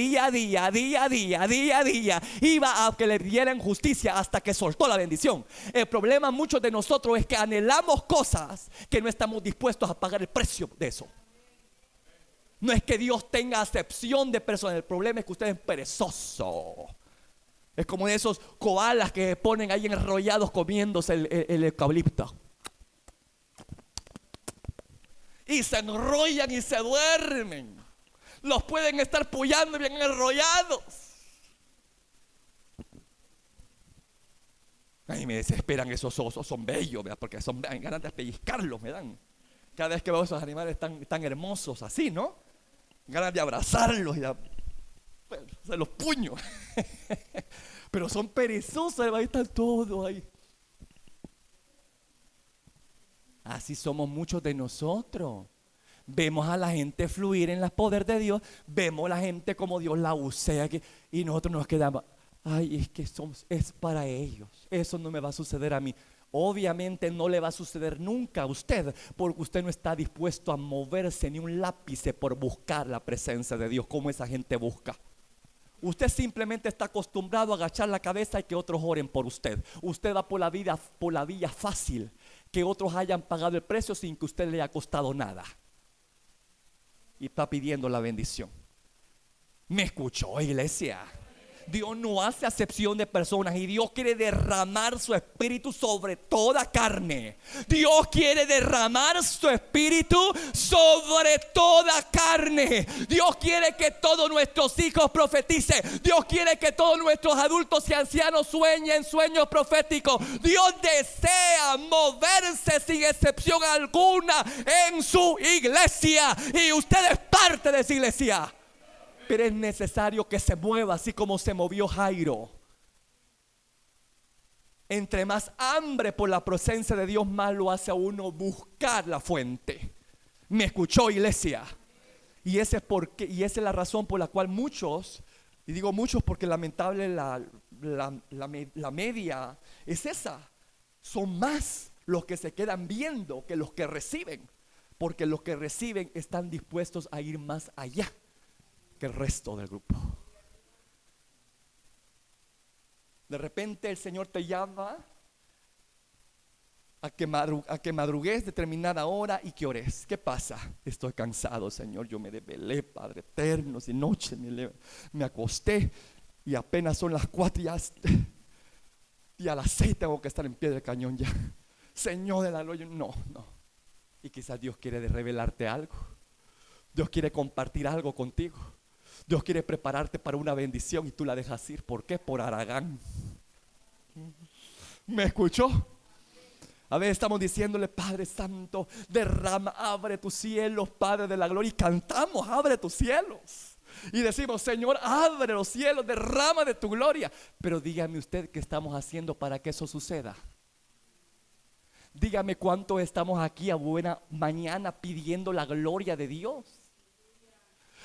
iba a que le dieran justicia hasta que soltó la bendición. El problema muchos de nosotros es que anhelamos cosas que no estamos dispuestos a pagar el precio de eso. No es que Dios tenga acepción de personas, el problema es que usted es perezoso. Es como de esos koalas que ponen ahí enrollados comiéndose el eucalipto. Y se enrollan y se duermen. Los pueden estar puyando bien enrollados. Ay, me desesperan esos osos, son bellos, ¿verdad? Porque son ganas de pellizcarlos, me dan. Cada vez que veo esos animales tan hermosos así, ¿no? Ganas de abrazarlos y se los puños. Pero son perezosos, ahí están todos ahí. Así somos muchos de nosotros. Vemos a la gente fluir en el poder de Dios. Vemos a la gente como Dios la usa y nosotros nos quedamos, ay, es que es para ellos. Eso no me va a suceder a mí. Obviamente no le va a suceder nunca a usted, porque usted no está dispuesto a moverse ni un lápice por buscar la presencia de Dios como esa gente busca. Usted simplemente está acostumbrado a agachar la cabeza y que otros oren por usted. Usted va por la vía fácil, que otros hayan pagado el precio sin que usted le haya costado nada. Y está pidiendo la bendición. ¿Me escuchó, iglesia? Dios no hace acepción de personas y Dios quiere derramar su espíritu sobre toda carne. Dios quiere derramar su espíritu sobre toda carne. Dios quiere que todos nuestros hijos profeticen. Dios quiere que todos nuestros adultos y ancianos sueñen sueños proféticos. Dios desea moverse sin excepción alguna en su iglesia y usted es parte de esa iglesia. Pero es necesario que se mueva así como se movió Jairo. Entre más hambre por la presencia de Dios, más lo hace a uno buscar la fuente. ¿Me escuchó, iglesia? Y esa es la razón por la cual muchos, y digo muchos porque lamentable la media es esa. Son más los que se quedan viendo que los que reciben. Porque los que reciben están dispuestos a ir más allá que el resto del grupo. De repente el Señor te llama a que madrugues determinada hora y que ores. ¿Qué pasa? Estoy cansado, Señor, yo me desvelé, Padre eterno, sin noche me acosté y apenas son las 4 y a las 6 tengo que estar en pie del cañón ya. Señor de la gloria, no. Y quizás Dios quiere revelarte algo. Dios quiere compartir algo contigo. Dios quiere prepararte para una bendición y tú la dejas ir. ¿Por qué? Por haragán. ¿Me escuchó? A veces estamos diciéndole: Padre Santo, derrama, abre tus cielos, Padre de la gloria. Y cantamos: abre tus cielos. Y decimos: Señor, abre los cielos, derrama de tu gloria. Pero dígame usted, ¿qué estamos haciendo para que eso suceda? Dígame cuánto estamos aquí a buena mañana pidiendo la gloria de Dios.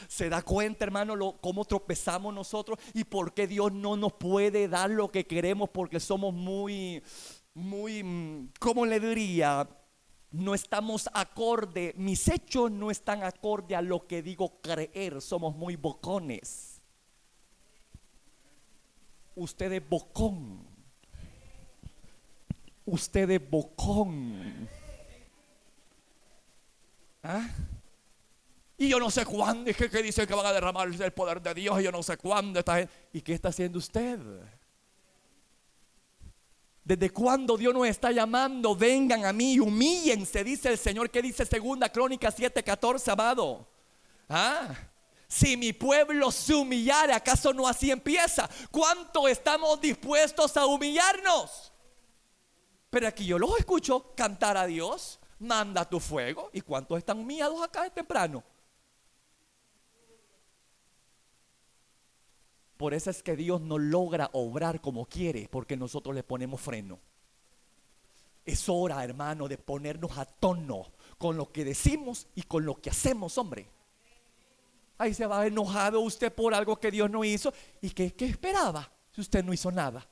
¿Se da cuenta, hermano, cómo tropezamos nosotros y por qué Dios no nos puede dar lo que queremos? Porque somos muy, ¿cómo le diría? No estamos acorde, mis hechos no están acorde a lo que digo creer. Somos muy bocones. Usted es bocón. Usted es bocón. ¿Ah? Y yo no sé cuándo, es que dicen que van a derramar el poder de Dios, y yo no sé cuándo esta gente. ¿Y qué está haciendo usted? ¿Desde cuándo Dios nos está llamando? Vengan a mí y humíllense, dice el Señor. ¿Qué dice 2 Crónicas 7:14, amado? Si mi pueblo se humillare, ¿acaso no así empieza? ¿Cuánto estamos dispuestos a humillarnos? Pero aquí yo los escucho cantar a Dios: manda tu fuego. ¿Y cuántos están humillados acá de temprano? Por eso es que Dios no logra obrar como quiere, porque nosotros le ponemos freno. Es hora, hermano, de ponernos a tono con lo que decimos y con lo que hacemos, hombre. Ahí se va enojado usted por algo que Dios no hizo. ¿Y qué esperaba si usted no hizo nada?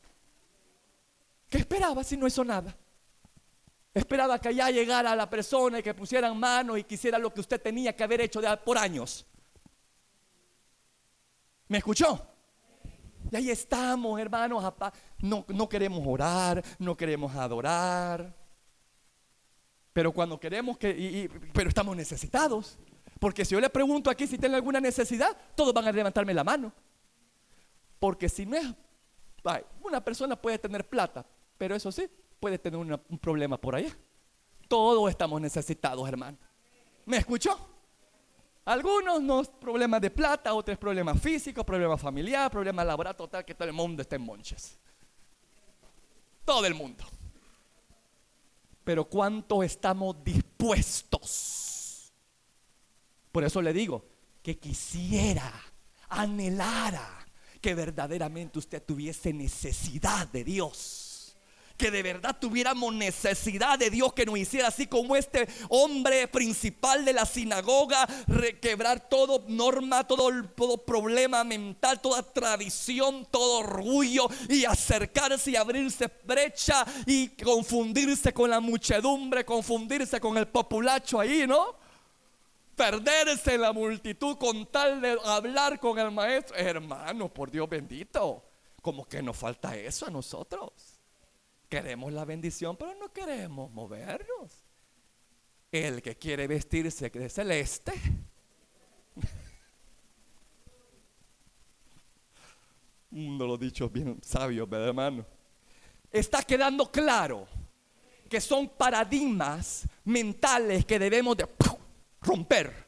¿Qué esperaba si no hizo nada? Esperaba que allá llegara la persona y que pusieran manos y quisiera lo que usted tenía que haber hecho por años. ¿Me escuchó? Y ahí estamos, hermanos. No queremos orar, no queremos adorar. Pero cuando queremos pero estamos necesitados. Porque si yo le pregunto aquí si tienen alguna necesidad, todos van a levantarme la mano. Porque si no es, una persona puede tener plata, pero eso sí, puede tener un problema por allá. Todos estamos necesitados, hermano. ¿Me escuchó? Algunos no problemas de plata, otros problemas físicos, problemas familiares, problemas laborales, total que todo el mundo está en monches. Todo el mundo. Pero ¿cuánto estamos dispuestos? Por eso le digo que quisiera, anhelara que verdaderamente usted tuviese necesidad de Dios. Que de verdad tuviéramos necesidad de Dios, que nos hiciera así como este hombre principal de la sinagoga, requebrar toda norma, todo problema mental, toda tradición, todo orgullo, y acercarse y abrirse brecha y confundirse con la muchedumbre, confundirse con el populacho ahí, ¿no? Perderse en la multitud con tal de hablar con el maestro. Hermano, por Dios bendito, como que nos falta eso a nosotros. Queremos la bendición, pero no queremos movernos. El que quiere vestirse de celeste, uno lo dicho bien sabio, ¿verdad, hermano? Está quedando claro que son paradigmas mentales que debemos de romper,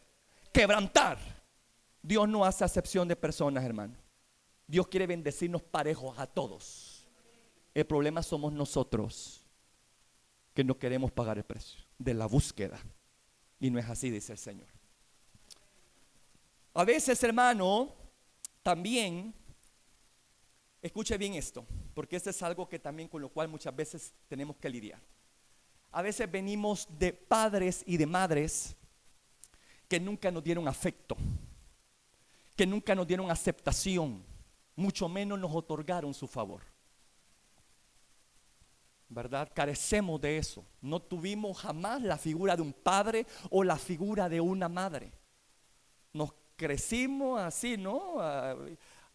quebrantar. Dios no hace acepción de personas, hermano. Dios quiere bendecirnos parejos a todos. El problema somos nosotros, que no queremos pagar el precio de la búsqueda. Y no es así, dice el Señor. A veces, hermano, también, escuche bien esto, porque esto es algo que también con lo cual muchas veces tenemos que lidiar. A veces venimos de padres y de madres que nunca nos dieron afecto, que nunca nos dieron aceptación, mucho menos nos otorgaron su favor. ¿Verdad? Carecemos de eso. No tuvimos jamás la figura de un padre o la figura de una madre. Nos crecimos así, ¿no? A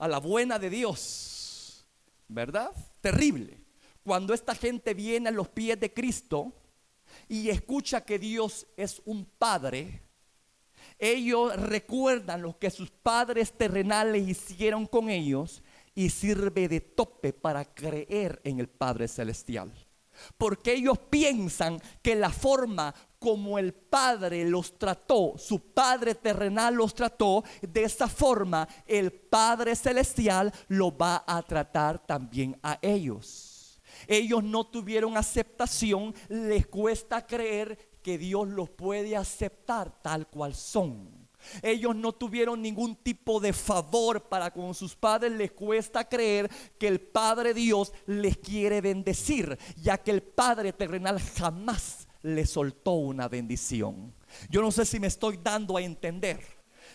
la buena de Dios. ¿Verdad? Terrible. Cuando esta gente viene a los pies de Cristo y escucha que Dios es un padre, ellos recuerdan lo que sus padres terrenales hicieron con ellos y sirve de tope para creer en el Padre Celestial. Porque ellos piensan que la forma como el Padre los trató, su Padre terrenal los trató, de esa forma el Padre celestial lo va a tratar también a ellos. Ellos no tuvieron aceptación, les cuesta creer que Dios los puede aceptar tal cual son. Ellos no tuvieron ningún tipo de favor para con sus padres. Les cuesta creer que el Padre Dios les quiere bendecir, ya que el Padre terrenal jamás les soltó una bendición. Yo no sé si me estoy dando a entender,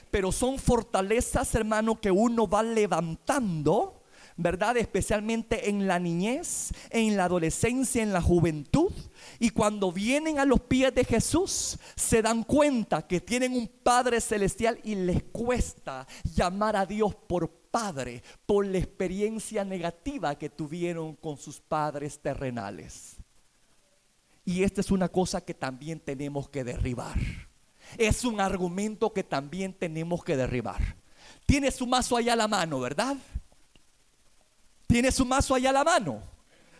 pero son fortalezas, hermano, que uno va levantando, ¿verdad? Especialmente en la niñez, en la adolescencia, en la juventud. Y cuando vienen a los pies de Jesús, se dan cuenta que tienen un Padre celestial y les cuesta llamar a Dios por Padre, por la experiencia negativa que tuvieron con sus padres terrenales. Y esta es una cosa que también tenemos que derribar. Es un argumento que también tenemos que derribar. Tiene su mazo allá a la mano, ¿verdad? Tiene su mazo allá a la mano.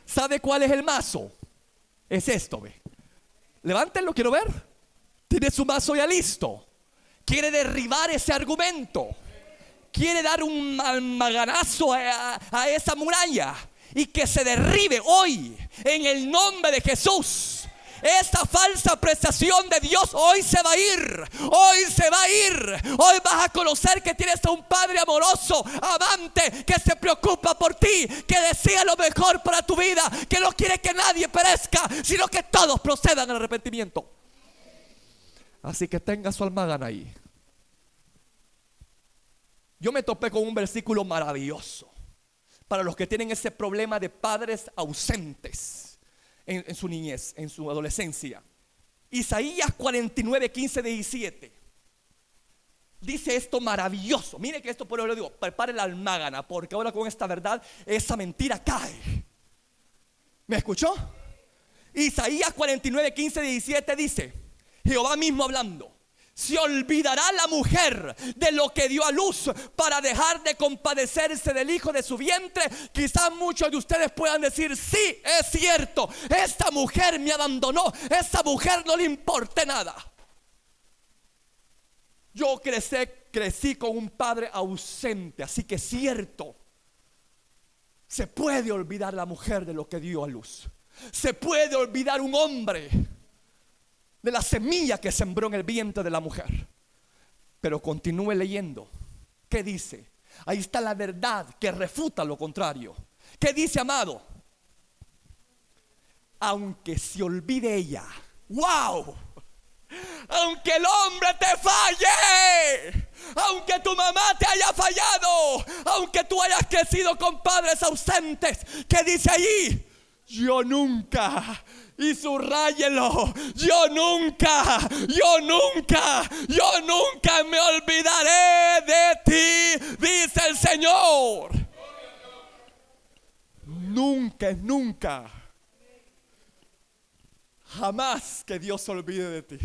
¿Sabe cuál es el mazo? Es esto, ve. Levántenlo, quiero ver. Tiene su mazo ya listo. Quiere derribar ese argumento. Quiere dar un maganazo a esa muralla y que se derribe hoy en el nombre de Jesús. Esta falsa apreciación de Dios hoy se va a ir. Hoy se va a ir. Hoy vas a conocer que tienes a un Padre amoroso, amante, que se preocupa por ti, que desea lo mejor para tu vida, que no quiere que nadie perezca, sino que todos procedan al arrepentimiento. Así que tenga su almagana ahí. Yo me topé con un versículo maravilloso para los que tienen ese problema de padres ausentes en su niñez, en su adolescencia. Isaías 49, 15, 17 dice esto maravilloso. Mire que esto, por eso le digo, prepare la almágana, porque ahora con esta verdad esa mentira cae. ¿Me escuchó? Isaías 49, 15, 17 dice, Jehová mismo hablando: se olvidará la mujer de lo que dio a luz para dejar de compadecerse del hijo de su vientre. Quizás muchos de ustedes puedan decir: sí, es cierto, esta mujer me abandonó, esta mujer no le importé nada. Yo crecí con un padre ausente, así que es cierto, se puede olvidar la mujer de lo que dio a luz. Se puede olvidar un hombre de la semilla que sembró en el vientre de la mujer. Pero continúe leyendo. ¿Qué dice? Ahí está la verdad que refuta lo contrario. ¿Qué dice, amado? Aunque se olvide ella. ¡Wow! Aunque el hombre te falle, aunque tu mamá te haya fallado, aunque tú hayas crecido con padres ausentes, ¿qué dice allí? Yo nunca, y subráyelo, yo nunca me olvidaré de ti, dice el Señor. Nunca, jamás que Dios se olvide de ti.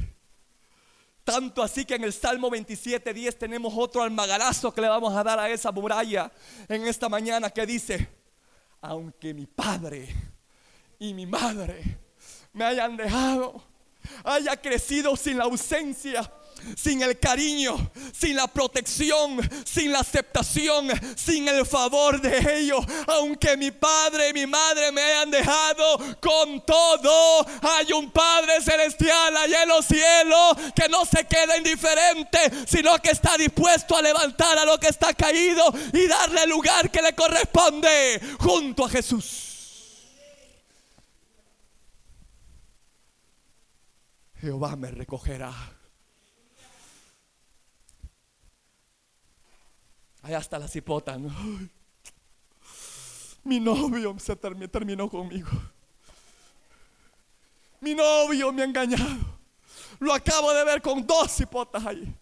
Tanto así que en el Salmo 27:10 tenemos otro almagarazo que le vamos a dar a esa muralla en esta mañana, que dice: aunque mi padre y mi madre me hayan dejado, haya crecido sin la ausencia, sin el cariño, sin la protección, sin la aceptación, sin el favor de ellos, aunque mi padre y mi madre me hayan dejado, con todo hay un Padre celestial allá en los cielos que no se queda indiferente, sino que está dispuesto a levantar a lo que está caído y darle el lugar que le corresponde junto a Jesús. Jehová me recogerá. Allá está la cipota, ¿no? Mi novio se terminó conmigo. Mi novio me ha engañado. Lo acabo de ver con 2 cipotas ahí.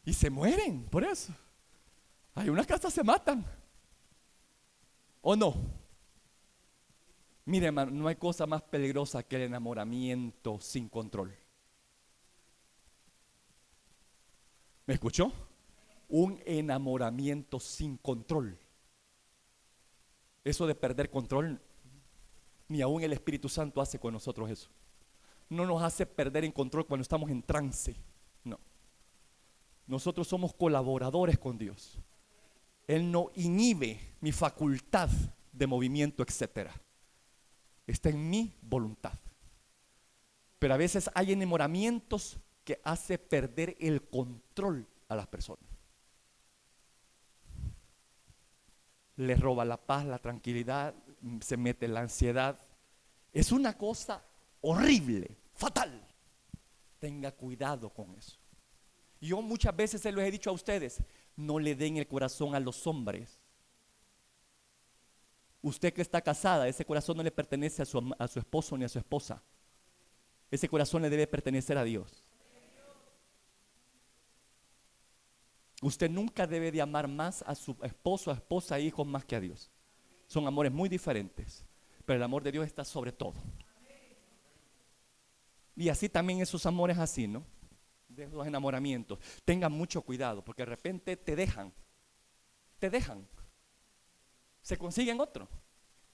Y se mueren por eso. Hay unas que hasta se matan. ¿O no? Mire, hermano, no hay cosa más peligrosa que el enamoramiento sin control. ¿Me escuchó? Un enamoramiento sin control. Eso de perder control Ni aún el Espíritu Santo hace con nosotros eso. No nos hace perder el control cuando estamos en trance. No. Nosotros somos colaboradores con Dios. Él no inhibe mi facultad de movimiento, etcétera. Está en mi voluntad. Pero a veces hay enamoramientos que hace perder el control a las personas. Les roba la paz, la tranquilidad, se mete en la ansiedad. Es una cosa horrible, fatal. Tenga cuidado con eso. Yo muchas veces se los he dicho a ustedes, no le den el corazón a los hombres. Usted que está casada, ese corazón no le pertenece a su esposo ni a su esposa. Ese corazón le debe pertenecer a Dios. Usted nunca debe de amar más a su esposo, a esposa e hijos más que a Dios. Son amores muy diferentes, pero el amor de Dios está sobre todo. Y así también esos amores así, ¿no? De esos enamoramientos. Tengan mucho cuidado, porque de repente te dejan. Se consiguen otro.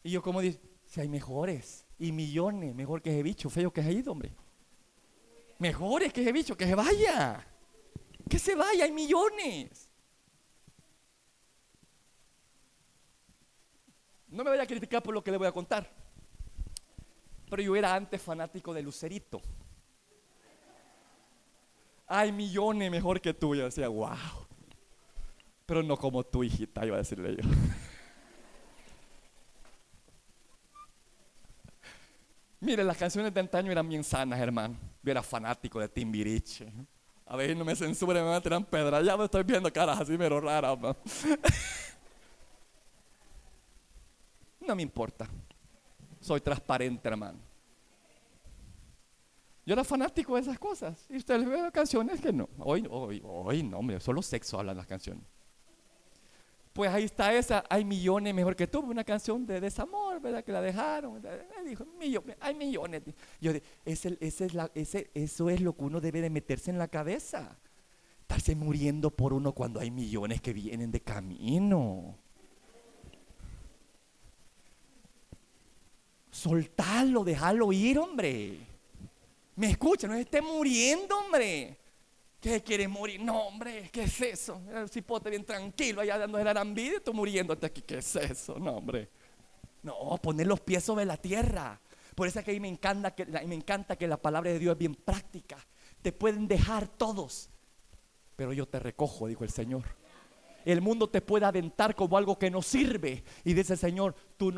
Y yo como digo, si hay mejores y millones, mejor que ese bicho feo que es ahí, hombre. Mejores que ese bicho, que se vaya. Que se vaya, hay millones. No me vaya a criticar por lo que le voy a contar, pero yo era antes fanático de Lucerito. Hay millones mejor que tú. Yo decía, wow. Pero no como tú, hijita, iba a decirle yo. Mire, las canciones de antaño eran bien sanas, hermano. Yo era fanático de Timbiriche. A ver, no me censuren, me van a tirar pedra. Ya me estoy viendo caras así, pero raras. No me importa. Soy transparente, hermano. Yo era fanático de esas cosas. Y ustedes ven canciones que no. Hoy no, hombre, solo sexo hablan las canciones. Pues ahí está esa, hay millones mejor que tú. Una canción de desamor, ¿verdad? Que la dejaron. Dijo, hay millones. Yo dije, eso es lo que uno debe de meterse en la cabeza. Estarse muriendo por uno cuando hay millones que vienen de camino. Soltarlo, dejarlo ir, hombre. ¿Me escucha? No se esté muriendo, hombre. ¿Qué quiere morir? No, hombre, ¿qué es eso? El cipote bien tranquilo allá dando el arambide y tú muriéndote aquí. ¿Qué es eso? No, hombre. No, poner los pies sobre la tierra. Por eso es que a mí me encanta que la palabra de Dios es bien práctica. Te pueden dejar todos, pero yo te recojo, dijo el Señor. El mundo te puede aventar como algo que no sirve. Y dice el Señor, tú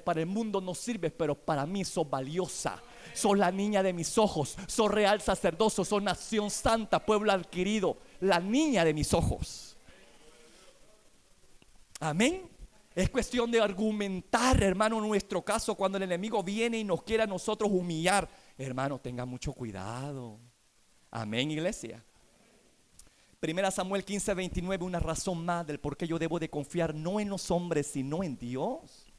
para el mundo no sirves, pero para mí sos valiosa. Sos la niña de mis ojos. Sos real sacerdocio, sos nación santa, pueblo adquirido. La niña de mis ojos. Amén. Es cuestión de argumentar, hermano, en nuestro caso, cuando el enemigo viene y nos quiere a nosotros humillar. Hermano, tenga mucho cuidado. Amén, iglesia. 1 Samuel 15:29, una razón más del por qué yo debo de confiar no en los hombres, sino en Dios.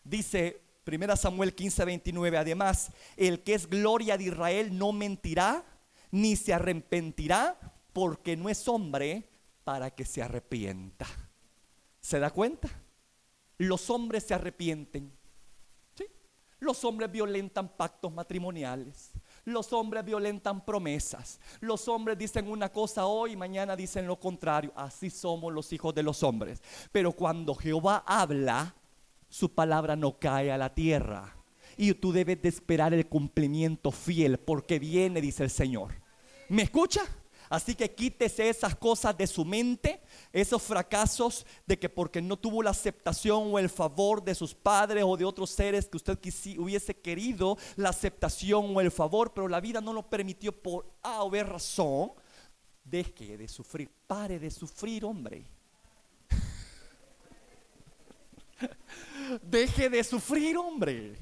Dice 1 Samuel 15:29, además, el que es gloria de Israel no mentirá, ni se arrepentirá, porque no es hombre para que se arrepienta. ¿Se da cuenta? Los hombres se arrepienten. ¿Sí? Los hombres violentan pactos matrimoniales. Los hombres violentan promesas. Los hombres dicen una cosa hoy y mañana dicen lo contrario. Así somos los hijos de los hombres. Pero cuando Jehová habla, su palabra no cae a la tierra. Y tú debes de esperar el cumplimiento fiel, porque viene, dice el Señor. ¿Me escucha? Así que quítese esas cosas de su mente, esos fracasos de que porque no tuvo la aceptación o el favor de sus padres o de otros seres que usted hubiese querido la aceptación o el favor, pero la vida no lo permitió por A o B razón. Deje de sufrir, pare de sufrir, hombre. Deje de sufrir, hombre.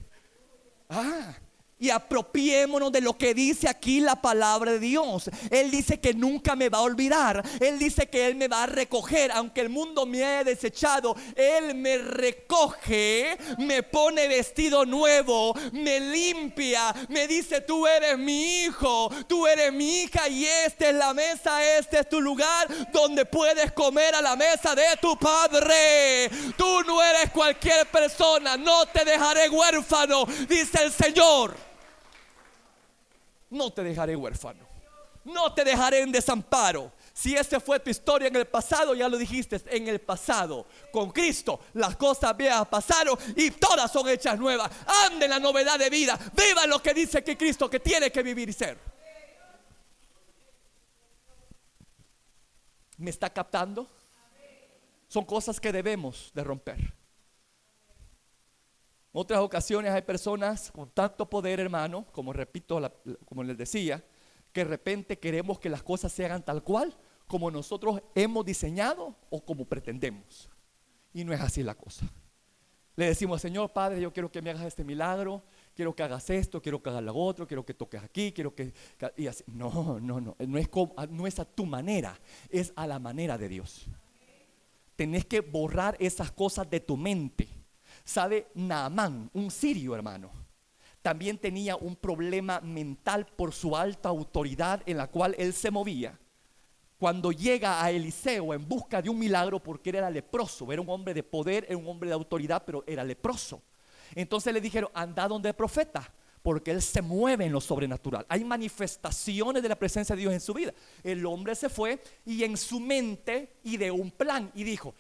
y apropiémonos de lo que dice aquí la palabra de Dios. Él dice que nunca me va a olvidar. Él dice que Él me va a recoger. Aunque el mundo me haya desechado, Él me recoge, me pone vestido nuevo, me limpia, me dice: tú eres mi hijo, tú eres mi hija, y esta es la mesa, este es tu lugar donde puedes comer a la mesa de tu Padre. Tú no eres cualquier persona, no te dejaré huérfano, dice el Señor. No te dejaré huérfano, no te dejaré en desamparo. Si esa fue tu historia en el pasado, ya lo dijiste, en el pasado. Con Cristo las cosas viejas pasaron y todas son hechas nuevas. Ande en la novedad de vida, viva lo que dice que Cristo que tiene que vivir y ser. ¿Me está captando? Son cosas que debemos de romper. En otras ocasiones hay personas con tanto poder, hermano, como repito, como les decía, que de repente queremos que las cosas se hagan tal cual como nosotros hemos diseñado o como pretendemos. Y no es así la cosa. Le decimos: Señor Padre, yo quiero que me hagas este milagro, quiero que hagas esto, quiero que hagas lo otro, quiero que toques aquí, quiero que... Y así. No es a tu manera, es a la manera de Dios. Tenés que borrar esas cosas de tu mente. ¿Sabe? Naamán, un sirio, hermano, también tenía un problema mental por su alta autoridad en la cual él se movía. Cuando llega a Eliseo en busca de un milagro, porque él era leproso, era un hombre de poder, era un hombre de autoridad, pero era leproso. Entonces le dijeron: anda donde el profeta, porque él se mueve en lo sobrenatural. Hay manifestaciones de la presencia de Dios en su vida. El hombre se fue y en su mente ideó un plan y dijo: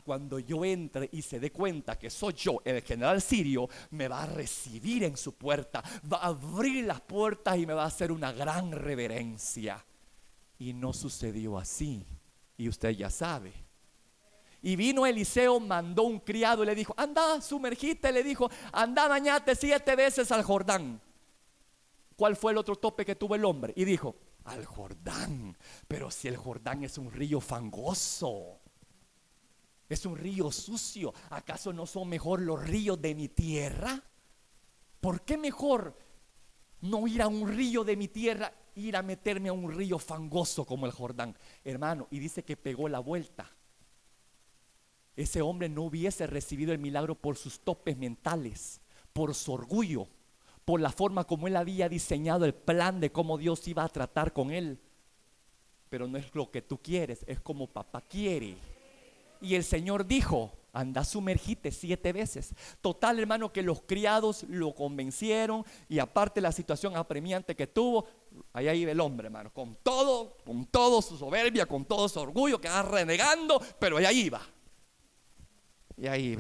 cuando yo entre y se dé cuenta que soy yo, el general sirio, me va a recibir en su puerta, va a abrir las puertas y me va a hacer una gran reverencia. Y no sucedió así, y usted ya sabe. Y vino Eliseo, mandó un criado y le dijo: anda, sumergite, le dijo, anda, bañate 7 veces al Jordán. ¿Cuál fue el otro tope que tuvo el hombre? Y dijo: al Jordán. Pero si el Jordán es un río fangoso, es un río sucio, ¿acaso no son mejor los ríos de mi tierra? ¿Por qué mejor no ir a un río de mi tierra, ir a meterme a un río fangoso como el Jordán? Hermano, y dice que pegó la vuelta. Ese hombre no hubiese recibido el milagro por sus topes mentales, por su orgullo, por la forma como él había diseñado el plan de cómo Dios iba a tratar con él. Pero no es lo que tú quieres, es como papá quiere. Y el Señor dijo: anda, sumergite 7 veces. Total, hermano, que los criados lo convencieron. Y aparte la situación apremiante que tuvo, allá iba el hombre, hermano, con todo su soberbia, con todo su orgullo, que va renegando, pero allá iba. Y ahí,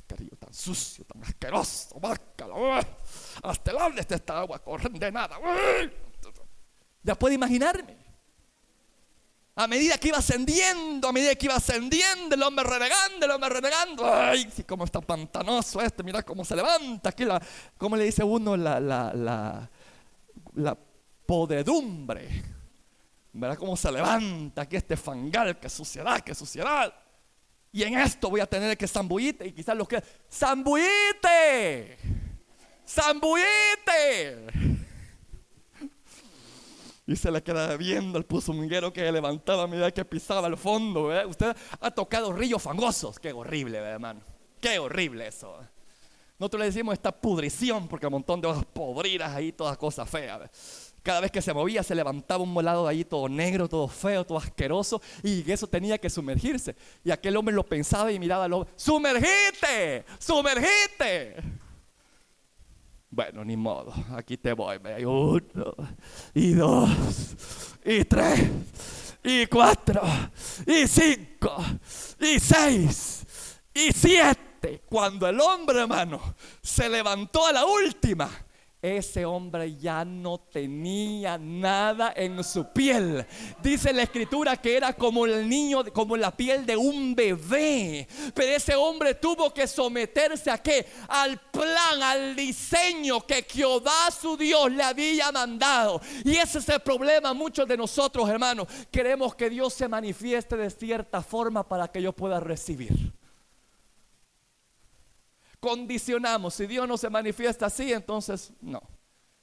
qué río tan sucio, tan asqueroso, hasta el hambre de esta agua condenada. Ya puedo imaginarme. A medida que iba ascendiendo, el hombre renegando. Ay, sí, cómo está pantanoso este, mira cómo se levanta aquí, cómo le dice uno, la podredumbre. Verá cómo se levanta aquí este fangal, qué suciedad. Y en esto voy a tener que zambullite. Y quizás los que zambullite. Y se le queda viendo el puzunguero que levantaba a medida que pisaba el fondo, ¿verdad? Usted ha tocado ríos fangosos. Qué horrible, ¿verdad, hermano? Qué horrible eso. Nosotros le decimos esta pudrición, porque un montón de hojas podridas ahí, todas cosas feas, ¿verdad? Cada vez que se movía se levantaba un molado de ahí todo negro, todo feo, todo asqueroso, y eso tenía que sumergirse. Y aquel hombre lo pensaba y miraba al hombre: ¡sumergite! Bueno, ni modo, aquí te voy. 1, y 2, y 3, y 4, y 5, y 6, y 7. Cuando el hombre, hermano, se levantó a la última, ese hombre ya no tenía nada en su piel. Dice la escritura que era como el niño, como la piel de un bebé. Pero ese hombre tuvo que someterse ¿a qué? Al plan, al diseño que Jehová su Dios le había mandado. Y ese es el problema. Muchos de nosotros, hermanos, queremos que Dios se manifieste de cierta forma para que yo pueda recibir. condicionamos. Si Dios no se manifiesta así, entonces no.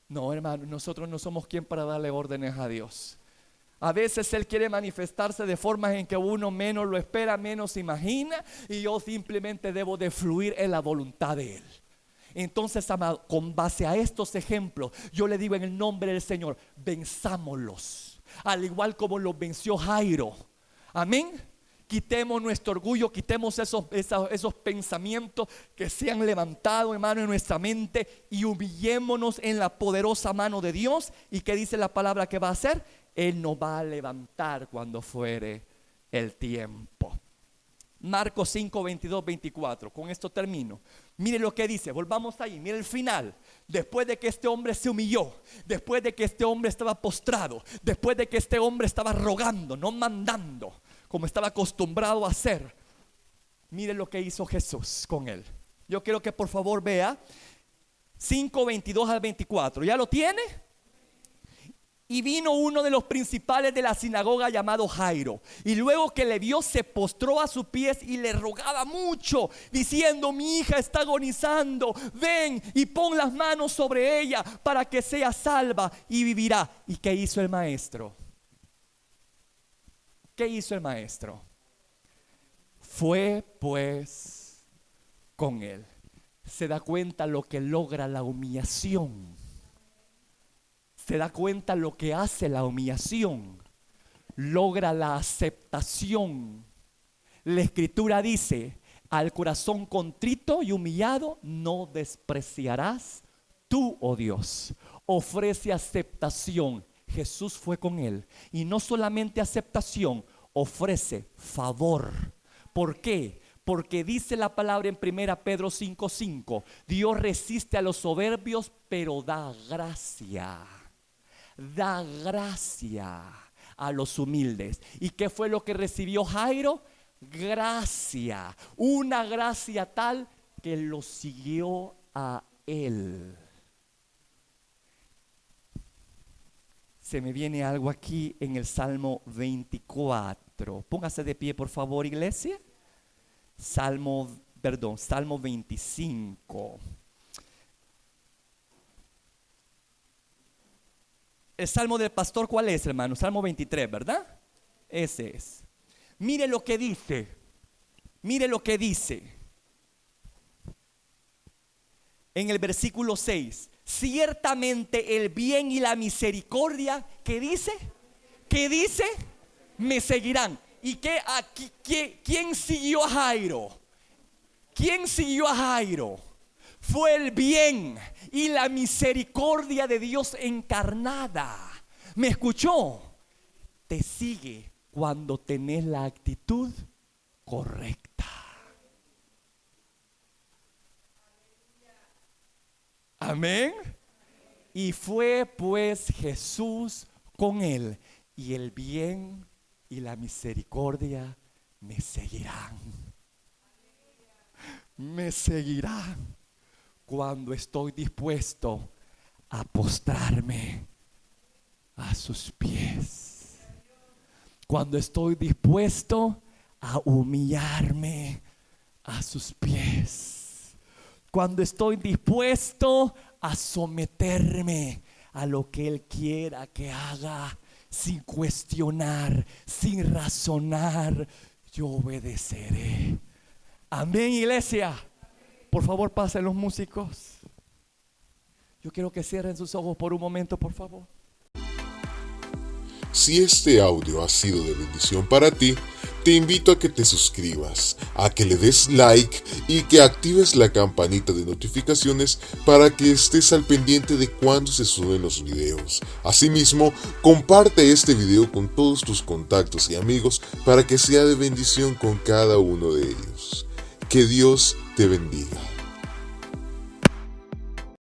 No, hermano, nosotros no somos quien para darle órdenes a Dios. A veces Él quiere manifestarse de formas en que uno menos lo espera, menos imagina, y yo simplemente debo de fluir en la voluntad de Él. Entonces, amado, con base a estos ejemplos, yo le digo en el nombre del Señor, venzámoslos, al igual como los venció Jairo. Amén. Quitemos nuestro orgullo, quitemos esos pensamientos que se han levantado, hermano, en nuestra mente, y humillémonos en la poderosa mano de Dios. ¿Y qué dice la palabra que va a hacer? Él nos va a levantar cuando fuere el tiempo. Marcos 5, 22, 24. Con esto termino. Mire lo que dice, volvamos ahí, mire el final. Después de que este hombre se humilló, después de que este hombre estaba postrado, después de que este hombre estaba rogando, no mandando, como estaba acostumbrado a hacer, mire lo que hizo Jesús con él. Yo quiero que por favor vea 5, 22 al 24. ¿Ya lo tiene? Y vino uno de los principales de la sinagoga llamado Jairo, y luego que le vio se postró a sus pies y le rogaba mucho, diciendo: mi hija está agonizando, ven y pon las manos sobre ella para que sea salva y vivirá. ¿Y qué hizo el maestro? ¿Qué hizo el maestro? Fue pues con él. Se da cuenta lo que logra la humillación. Se da cuenta lo que hace la humillación. Logra la aceptación. La escritura dice: al corazón contrito y humillado no despreciarás tú, oh Dios. Ofrece aceptación. Jesús fue con él. Y no solamente aceptación, ofrece favor. ¿Por qué? Porque dice la palabra en 1 Pedro 5:5: Dios resiste a los soberbios, pero da gracia. Da gracia a los humildes. ¿Y qué fue lo que recibió Jairo? Gracia. Una gracia tal que lo siguió a él. Se me viene algo aquí en el Salmo 24. Póngase de pie, por favor, iglesia. Salmo 25. El salmo del pastor, ¿cuál es, hermano? Salmo 23, ¿verdad? Ese es. Mire lo que dice. Mire lo que dice. En el versículo 6. Ciertamente el bien y la misericordia, ¿qué dice? ¿Qué dice? Me seguirán. ¿Y quién siguió a Jairo? ¿Quién siguió a Jairo? Fue el bien y la misericordia de Dios encarnada. ¿Me escuchó? Te sigue cuando tenés la actitud correcta. Amén. Y fue pues Jesús con él, y el bien y la misericordia me seguirán. Me seguirán cuando estoy dispuesto a postrarme a sus pies. Cuando estoy dispuesto a humillarme a sus pies. Cuando estoy dispuesto a someterme a lo que Él quiera que haga, sin cuestionar, sin razonar, yo obedeceré. Amén, iglesia. Por favor, pasen los músicos. Yo quiero que cierren sus ojos por un momento, por favor. Si este audio ha sido de bendición para ti, te invito a que te suscribas, a que le des like y que actives la campanita de notificaciones para que estés al pendiente de cuando se suben los videos. Asimismo, comparte este video con todos tus contactos y amigos para que sea de bendición con cada uno de ellos. Que Dios te bendiga.